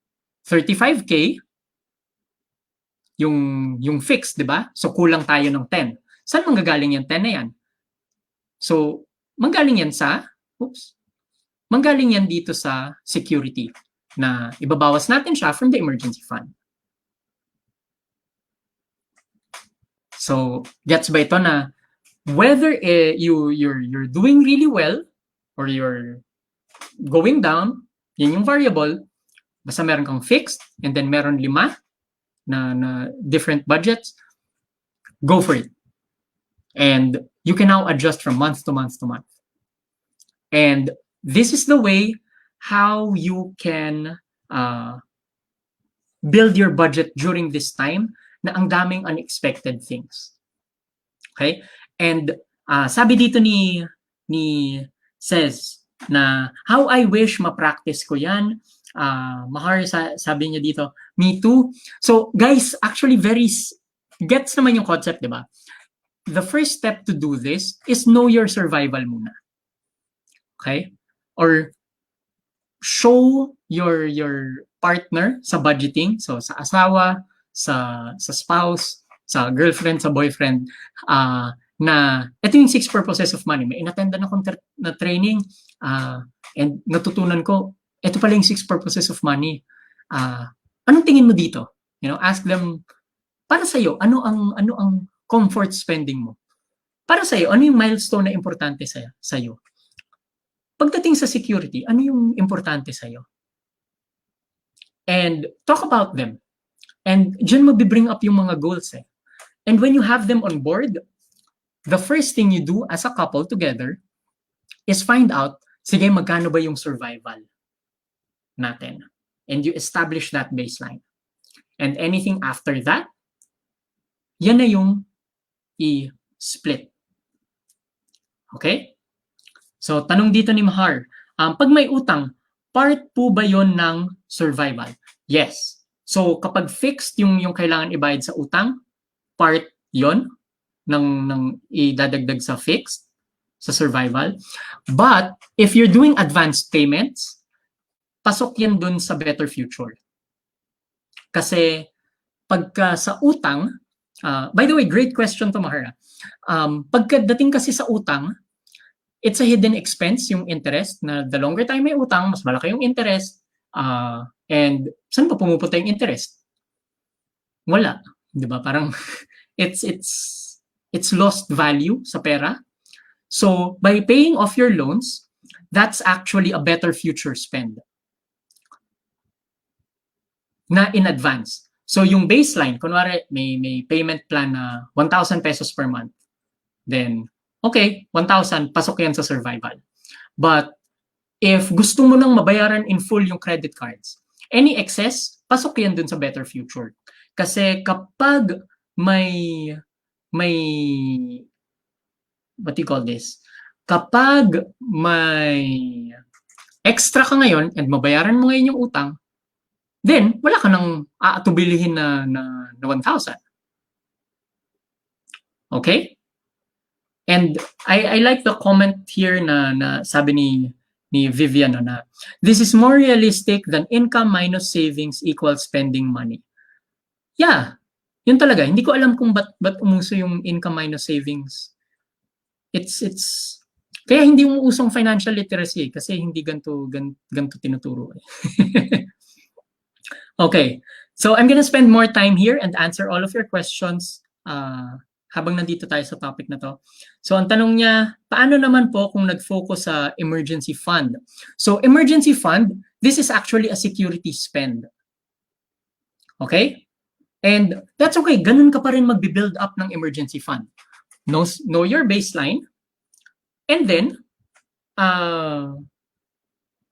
35K, yung fixed, di ba? So, kulang tayo ng 10. Saan manggagaling yung 10 na yan? So, manggaling yan dito sa security na ibabawas natin siya from the emergency fund. So, gets ba ito na whether you're doing really well or you're going down, yun yung variable, basta meron kang fixed and then meron 5 na different budgets, go for it. And you can now adjust from month to month to month. And this is the way how you can build your budget during this time na ang daming unexpected things. Okay? And sabi dito ni says na how I wish ma-practice ko yan. Mahar, sabi niya dito, me too. So guys, actually gets naman yung concept, di ba? The first step to do this is know your survival muna. Okay? Or show your partner sa budgeting, so sa asawa, sa spouse, sa girlfriend, sa boyfriend, na ito yung 6 purposes of money. May inattendan akong na training and natutunan ko, ito pala yung 6 purposes of money. Anong tingin mo dito? You know, ask them, para sa'yo, ano ang comfort spending mo? Para sa'yo, ano yung milestone na importante sa'yo? Pagdating sa security, ano yung importante sa'yo? And talk about them. And dyan mag-bring up yung mga goals eh. And when you have them on board, the first thing you do as a couple together is find out, sige, magkano ba yung survival natin? And you establish that baseline. And anything after that, yan na yung i-split. Okay? So, tanong dito ni Mahar, pag may utang, part po ba yon ng survival? Yes. So, kapag fixed yung kailangan ibayad sa utang, part yon ng idadagdag sa fixed, sa survival. But, if you're doing advanced payments, pasok yan dun sa better future. Kasi, pagka sa utang, by the way, great question to, Mahara. Pagkadating kasi sa utang, it's a hidden expense, yung interest, na the longer time may utang, mas malaki yung interest, and saan pa pumupunta yung interest? Wala. Di ba? Parang, it's lost value sa pera. So, by paying off your loans, that's actually a better future spend na in advance. So, yung baseline, kunwari, may payment plan na 1,000 pesos per month. Then, okay, 1,000, pasok yan sa survival. But, if gusto mo nang mabayaran in full yung credit cards, any excess, pasok yan dun sa better future. Kasi kapag may what do you call this? Kapag may extra ka ngayon and mabayaran mo ngayon yung utang, then wala ka nang aatubilihin na 1,000. Okay? And I like the comment here na sabi ni Vivian na this is more realistic than income minus savings equals spending money. Yeah, yun talaga. Hindi ko alam kung ba't umuso yung income minus savings. It's kaya hindi umuusong financial literacy kasi hindi ganito tinuturo. Okay, so I'm gonna spend more time here and answer all of your questions habang nandito tayo sa topic na to. So ang tanong niya, paano naman po kung nag-focus sa emergency fund? So emergency fund, this is actually a security spend. Okay? And that's okay, ganun ka pa rin magbi-build up ng emergency fund. Know your baseline, And then,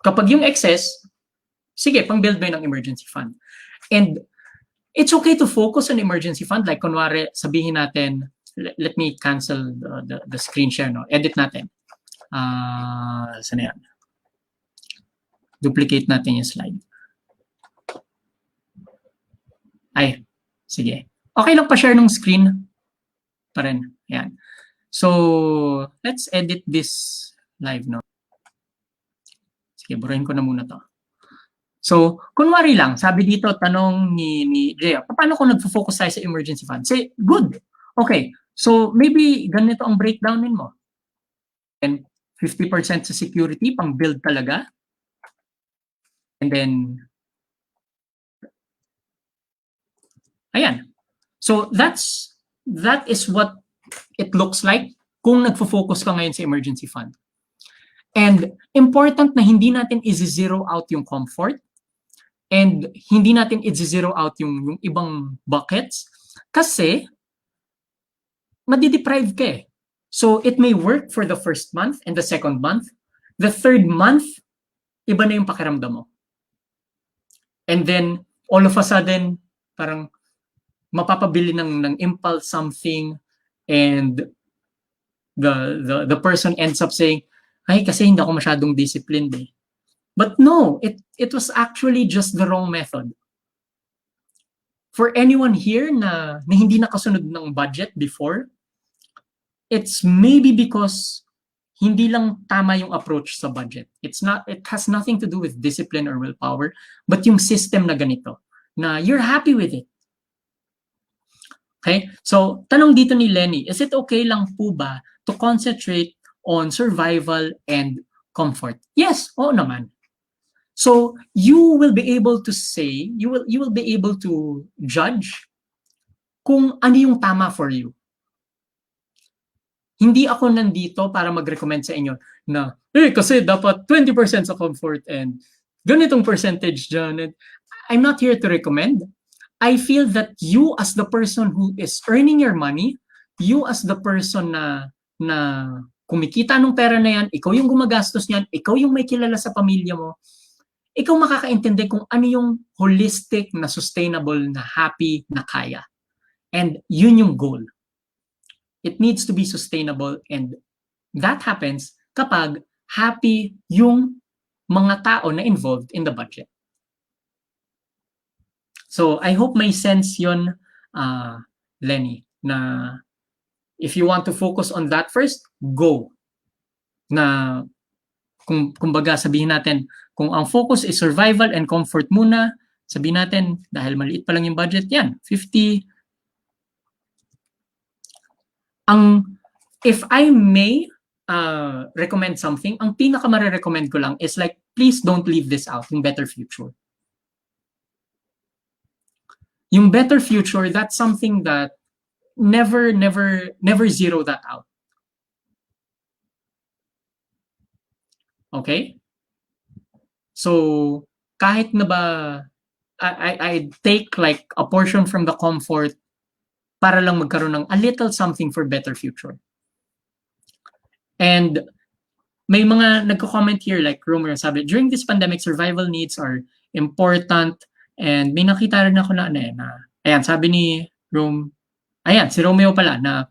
kapag yung excess, sige, pang-build mo yun ng emergency fund. And it's okay to focus on emergency fund. Like, kunwari, sabihin natin, let me cancel the screen share, no? Edit natin. Saan yan? Duplicate natin yung slide. Ay, sige. Okay lang pa-share ng screen pa rin. Ayan. So, let's edit this live, no? Sige, burahin ko na muna to. So, kunwari lang, sabi dito, tanong ni Jaya, paano kung nagfo-focus tayo sa emergency fund? Say, good. Okay. So, maybe ganito ang breakdownin mo. And 50% sa security, pang build talaga. And then, ayan. So, that is what it looks like kung nagfo-focus ka ngayon sa emergency fund. And important na hindi natin i-zero out yung comfort and hindi natin i-zero out yung ibang buckets kasi madideprive ka eh. So, it may work for the first month and the second month. The third month, iba na yung pakiramdam mo. And then, all of a sudden, parang mapapabili ng impulse something and the person ends up saying, ay, kasi hindi ako masyadong disciplined eh. But no, it was actually just the wrong method. For anyone here na hindi nakasunod ng budget before, it's maybe because hindi lang tama yung approach sa budget. It has nothing to do with discipline or willpower, but yung system na ganito, na you're happy with it. Okay? So, tanong dito ni Lenny, is it okay lang po ba to concentrate on survival and comfort? Yes, oo naman. So, you will be able to say, you will be able to judge kung ano yung tama for you. Hindi ako nandito para mag-recommend sa inyo na, kasi dapat 20% sa comfort and ganitong percentage dyan. I'm not here to recommend. I feel that you as the person who is earning your money, you as the person na kumikita ng pera na yan, ikaw yung gumagastos niyan, ikaw yung may kilala sa pamilya mo, ikaw makakaintindi kung ano yung holistic na sustainable na happy na kaya. And yun yung goal. It needs to be sustainable and that happens kapag happy yung mga tao na involved in the budget. So I hope may sense yun, Lenny, na if you want to focus on that first, go. Na kumbaga sabihin natin, kung ang focus is survival and comfort muna, sabihin natin, dahil maliit pa lang yung budget, yan, 50. If I may recommend something, ang pinaka marirecommend ko lang is like, please don't leave this out, yung better future. Yung better future, that's something that never zero that out. Okay? So, kahit na ba I take like a portion from the comfort para lang magkaroon ng a little something for better future. And may mga nagko-comment here like Romer, sabi, during this pandemic, survival needs are important. And may nakita rin ako na ayan, sabi ni si Romeo pala, na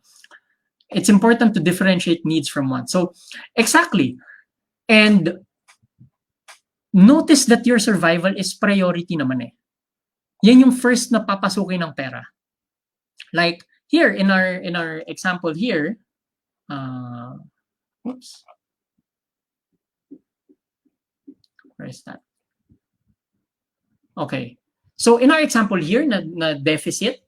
it's important to differentiate needs from wants. So, exactly. And notice that your survival is priority naman eh. Yan yung first na papasukin ng pera. Like here in our example here, oops. Where is that? Okay. So in our example here na deficit,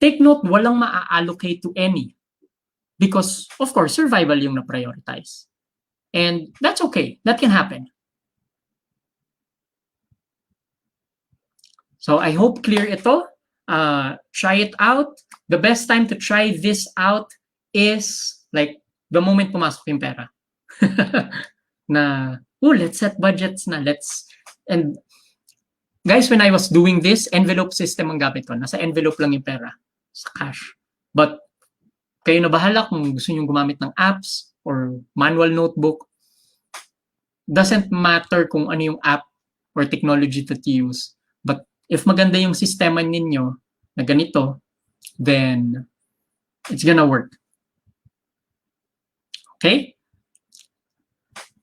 take note, walang ma-allocate to any. Because, of course, survival yung na-prioritize. And that's okay. That can happen. So I hope clear ito. Try it out. The best time to try this out is like the moment pumasok yung pera. Na, let's set budgets na. And guys, when I was doing this, envelope system ang gamit ko. Nasa envelope lang yung pera sa cash. But kayo na bahala kung gusto nyo gumamit ng apps. or manual notebook. Doesn't matter kung ano yung app or technology that you use. But if maganda yung sistema ninyo na ganito, then it's gonna work. Okay?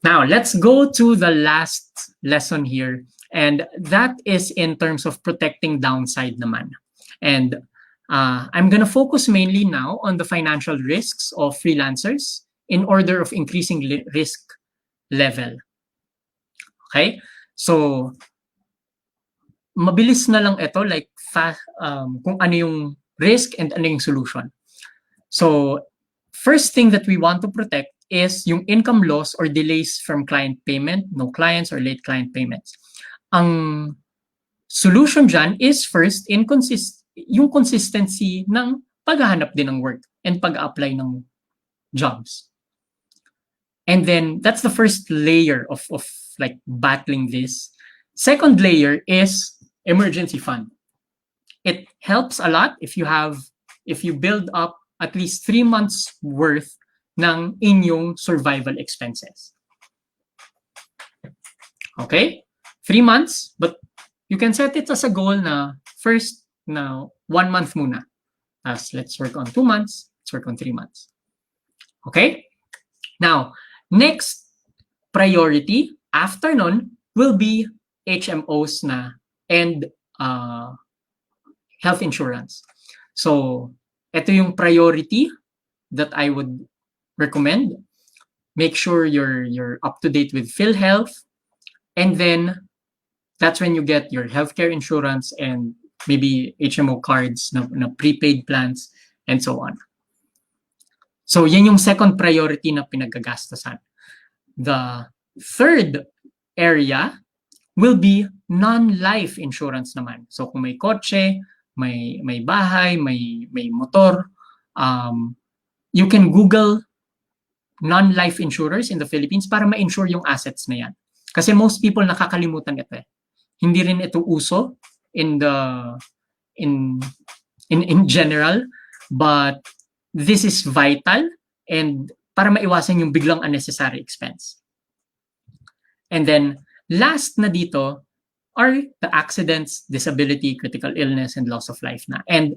Now, let's go to the last lesson here. And that is in terms of protecting downside naman. And I'm gonna focus mainly now on the financial risks of freelancers in order of increasing risk level. Okay? So, mabilis na lang ito, like kung ano yung risk and ano yung solution. So, first thing that we want to protect is yung income loss or delays from client payment, no clients or late client payments. Ang solution dyan is first, yung consistency ng paghahanap din ng work and pag-apply ng jobs. And then, that's the first layer of like battling this. Second layer is emergency fund. It helps a lot if you build up at least 3 months worth ng inyong survival expenses. Okay? 3 months, but you can set it as a goal na first na 1 month muna. As let's work on 2 months, let's work on 3 months. Okay? Now, next priority after nun will be HMOs na and health insurance. So, ito yung priority that I would recommend. Make sure you're up to date with PhilHealth, and then that's when you get your healthcare insurance and maybe HMO cards na prepaid plans and so on. So yan yung second priority na pinagagastasan. The third area will be non-life insurance naman. So kung may kotse, may bahay, may motor, you can Google non-life insurers in the Philippines para ma-insure yung assets na yan. Kasi most people nakakalimutan ito eh. Hindi rin ito uso in general, but this is vital and para maiwasan yung biglang unnecessary expense. And then last na dito are the accidents, disability, critical illness, and loss of life na. And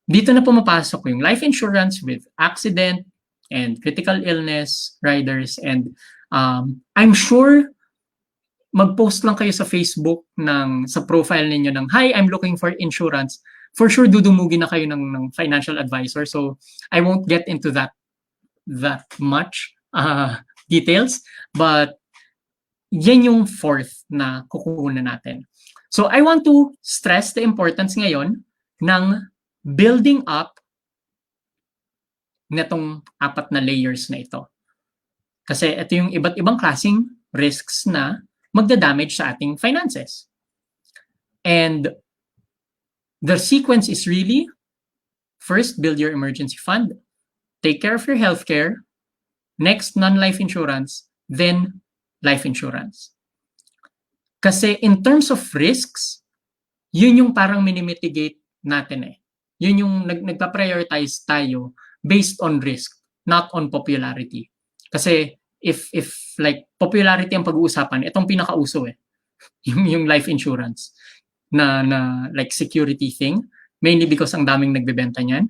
dito na pumapasok yung life insurance with accident and critical illness riders. And I'm sure mag-post lang kayo sa Facebook sa profile ninyo ng, "Hi, I'm looking for insurance." For sure, dudumugin na kayo ng financial advisor. So I won't get into that much details. But yan yung fourth na kukunan natin. So I want to stress the importance ngayon ng building up netong 4 na layers na ito. Kasi ito yung iba't ibang klaseng risks na magda-damage sa ating finances. And the sequence is really, first, build your emergency fund, take care of your healthcare, next, non-life insurance, then life insurance. Kasi in terms of risks, yun yung parang minimitigate natin eh. Yun yung nagpa-prioritize tayo based on risk, not on popularity. Kasi if like popularity ang pag-uusapan, itong pinakauso eh. Yung life insurance na like security thing, mainly because ang daming nagbebenta niyan.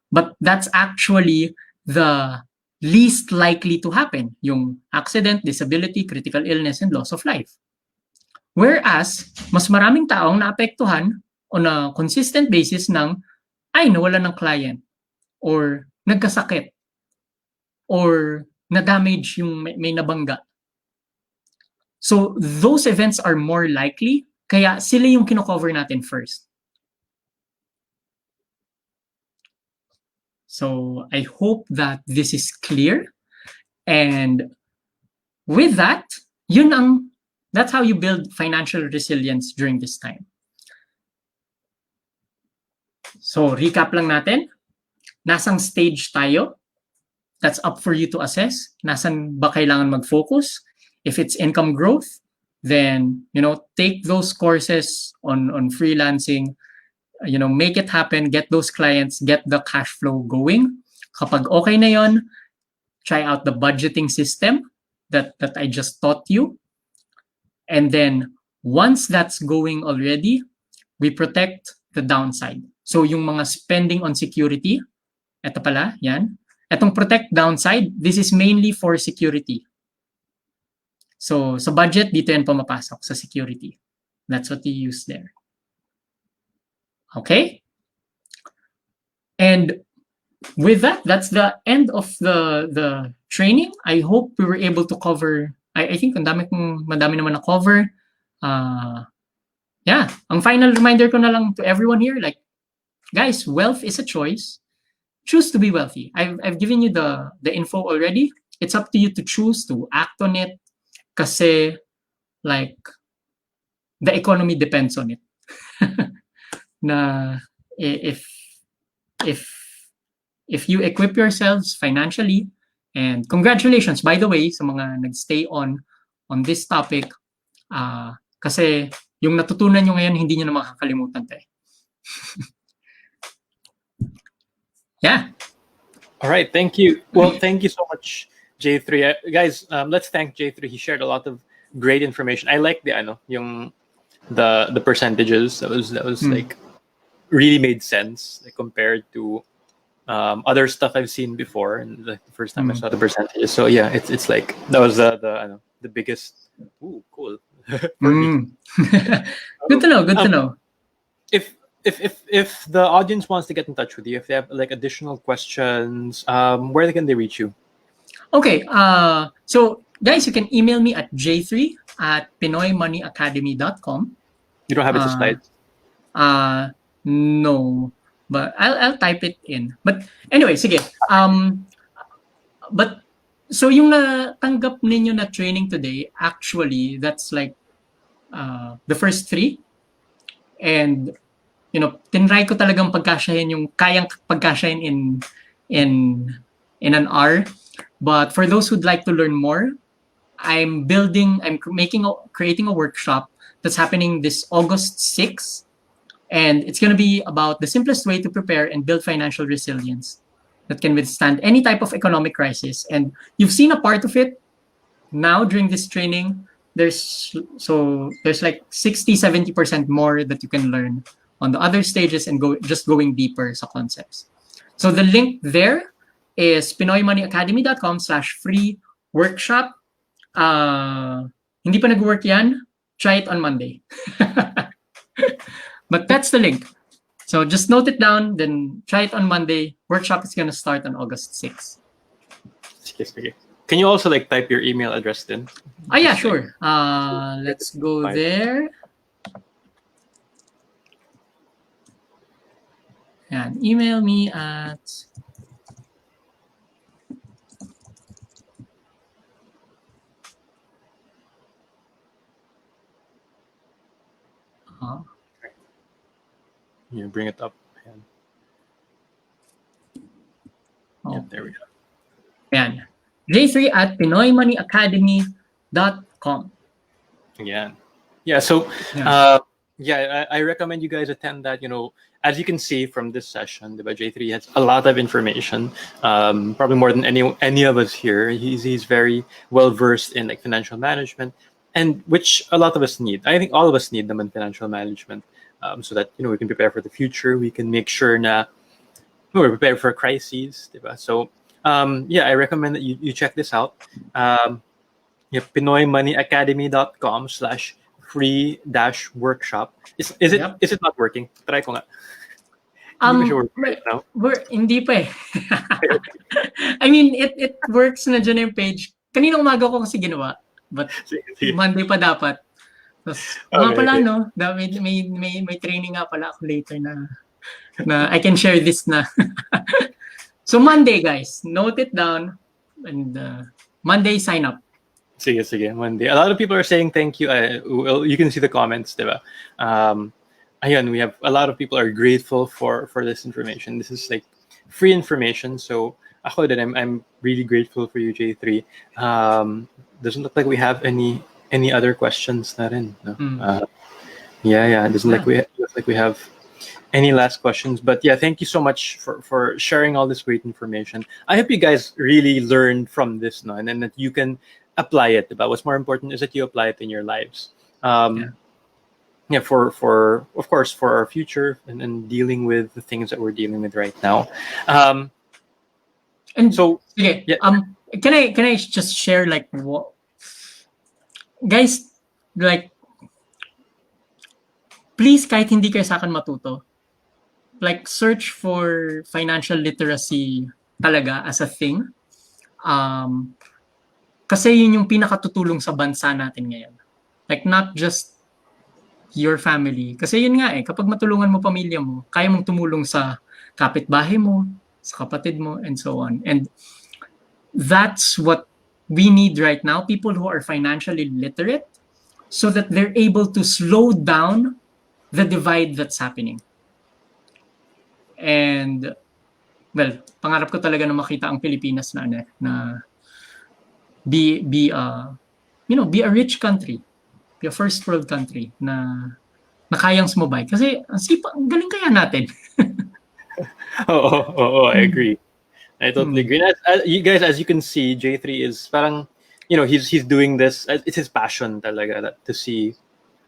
But that's actually the least likely to happen, yung accident, disability, critical illness, and loss of life. Whereas, mas maraming taong naapektuhan on a consistent basis ng, nawalan ng client, or nagkasakit, or na-damage yung may nabangga. So, those events are more likely, kaya sila yung kino-cover natin first. So, I hope that this is clear. And with that, that's how you build financial resilience during this time. So, recap lang natin. Nasang stage tayo? That's up for you to assess. Nasan ba kailangan mag-focus? If it's income growth, then, take those courses on freelancing, make it happen, get those clients, get the cash flow going. Kapag okay na yon, try out the budgeting system that I just taught you. And then once that's going already, we protect the downside. So yung mga spending on security, eto pala, yan. Etong protect downside, this is mainly for security. So sa budget, dito yan pumapasok sa security. That's what you use there. Okay? And with that, that's the end of the training. I hope we were able to cover, I think madami naman na cover. Yeah, ang final reminder ko na lang to everyone here, like, guys, wealth is a choice. Choose to be wealthy. I've given you the info already. It's up to you to choose to act on it. Kasi, like, the economy depends on it. Na if you equip yourselves financially, and congratulations, by the way, sa mga nagstay on this topic, kasi yung natutunan nyo ngayon, hindi nyo na makakalimutan tayo. Yeah. All right, thank you. Well, thank you so much, J3. Guys, let's thank J3. He shared a lot of great information. I like the percentages. That was like really made sense, like, compared to other stuff I've seen before, and the first time I saw the percentages. So yeah, it's like that was the biggest. Ooh, cool. For me. Good to know. Good to know. If the audience wants to get in touch with you, if they have like additional questions, where can they reach you? Okay. So guys, you can email me at j3@pinoymoneyacademy.com. You don't have it to slides? No, but I'll type it in. But anyway, sige. But so yung natanggap ninyo na training today, actually, that's like the first 3. And tinry ko talagang pagkasyahin yung kayang pagkasyahin in an hour. But for those who'd like to learn more, I'm creating a workshop that's happening this August 6th. And it's going to be about the simplest way to prepare and build financial resilience that can withstand any type of economic crisis. And you've seen a part of it now during this training. There's like 60-70% more that you can learn on the other stages and going deeper sa concepts. So the link there is pinoymoneyacademy.com/free workshop. Hindi pa nag-work yan? Try it on Monday. But that's the link. So just note it down, then try it on Monday. Workshop is going to start on August 6th. Can you also like type your email address then? Yeah, sure. Let's go there. And email me at You bring it up. Yeah, there we go. Yan. j3@pinoymoneyacademy.com. Yeah. So I recommend you guys attend that. As you can see from this session, J3 has a lot of information, probably more than any of us here. He's very well versed in like financial management, and which a lot of us need. I think all of us need them in financial management, so that we can prepare for the future. We can make sure na we're prepared for crises. So I recommend that you check this out. pinoymoneyacademy.com/free-workshop. Is it not working? Try ko nga. Hindi sure right now. Hindi pa eh. I mean, it works na dyan yung page. Kanina umaga ko kasi ginawa. But Monday pa dapat. Pala, no? May training nga pala ako later na I can share this na. So Monday, guys, note it down. And Monday, sign up. Sige, Monday. A lot of people are saying thank you. You can see the comments, diba? We have a lot of people are grateful for this information. This is like free information. So ako din, I'm really grateful for you, J3. Doesn't look like we have any other questions na rin, no? It doesn't look like we have any last questions. But yeah, thank you so much for sharing all this great information. I hope you guys really learned from this, no? And then that you can apply it. But what's more important is that you apply it in your lives. Yeah, for of course for our future and dealing with the things that we're dealing with right now. And So okay, yeah, can I just share like what guys, like please kahit hindi kayo sa akin matuto, like search for financial literacy talaga as a thing. Kasi yun yung pinakatutulong sa bansa natin ngayon. Like not just your family. Kasi yun nga kapag matulungan mo pamilya mo, kaya mong tumulong sa kapitbahay mo, sa kapatid mo, and so on. And that's what we need right now, people who are financially literate, so that they're able to slow down the divide that's happening. And well, pangarap ko talaga na makita ang Pilipinas na be a rich country, be a first world country na kayang sumabay. Kasi ang galing kaya natin. I agree. I totally agree. You guys, as you can see, J3 is parang, he's doing this. It's his passion talaga to see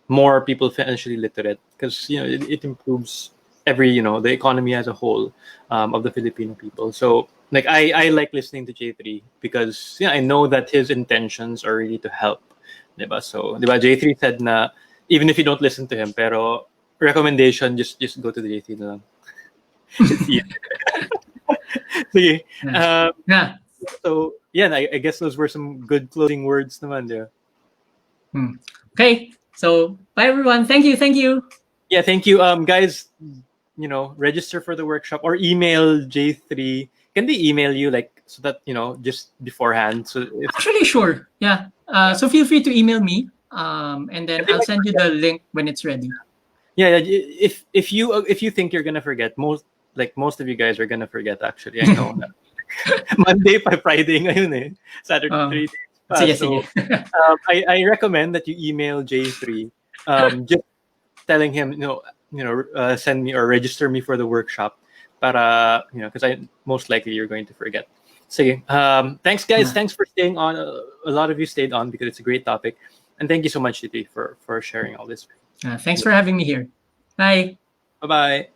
more people financially literate, because it improves the economy as a whole of the Filipino people. So like I like listening to J3 because I know that his intentions are really to help, diba? So diba, J3 said na even if you don't listen to him, pero recommendation, just go to the J3 na lang. It's easy. Sige. Yeah. So yeah, I guess those were some good closing words naman, yeah. Okay. So bye everyone. Thank you. Yeah, thank you. Guys, register for the workshop or email J3. Can they email you so that just beforehand? So actually, sure. Yeah. So feel free to email me. And then I'll send you the link when it's ready. Yeah, if you think you're gonna forget, most of you guys are gonna forget. Actually, I know that. Monday pa Friday ngayon Saturday 3 days pa. Sige. I recommend that you email J3, just telling him send me or register me for the workshop, para because most likely you're going to forget. Sige. Thanks guys. Thanks for staying on. A lot of you stayed on because it's a great topic, and thank you so much, Titi, for sharing all this. Thanks for having me here. Bye. Bye.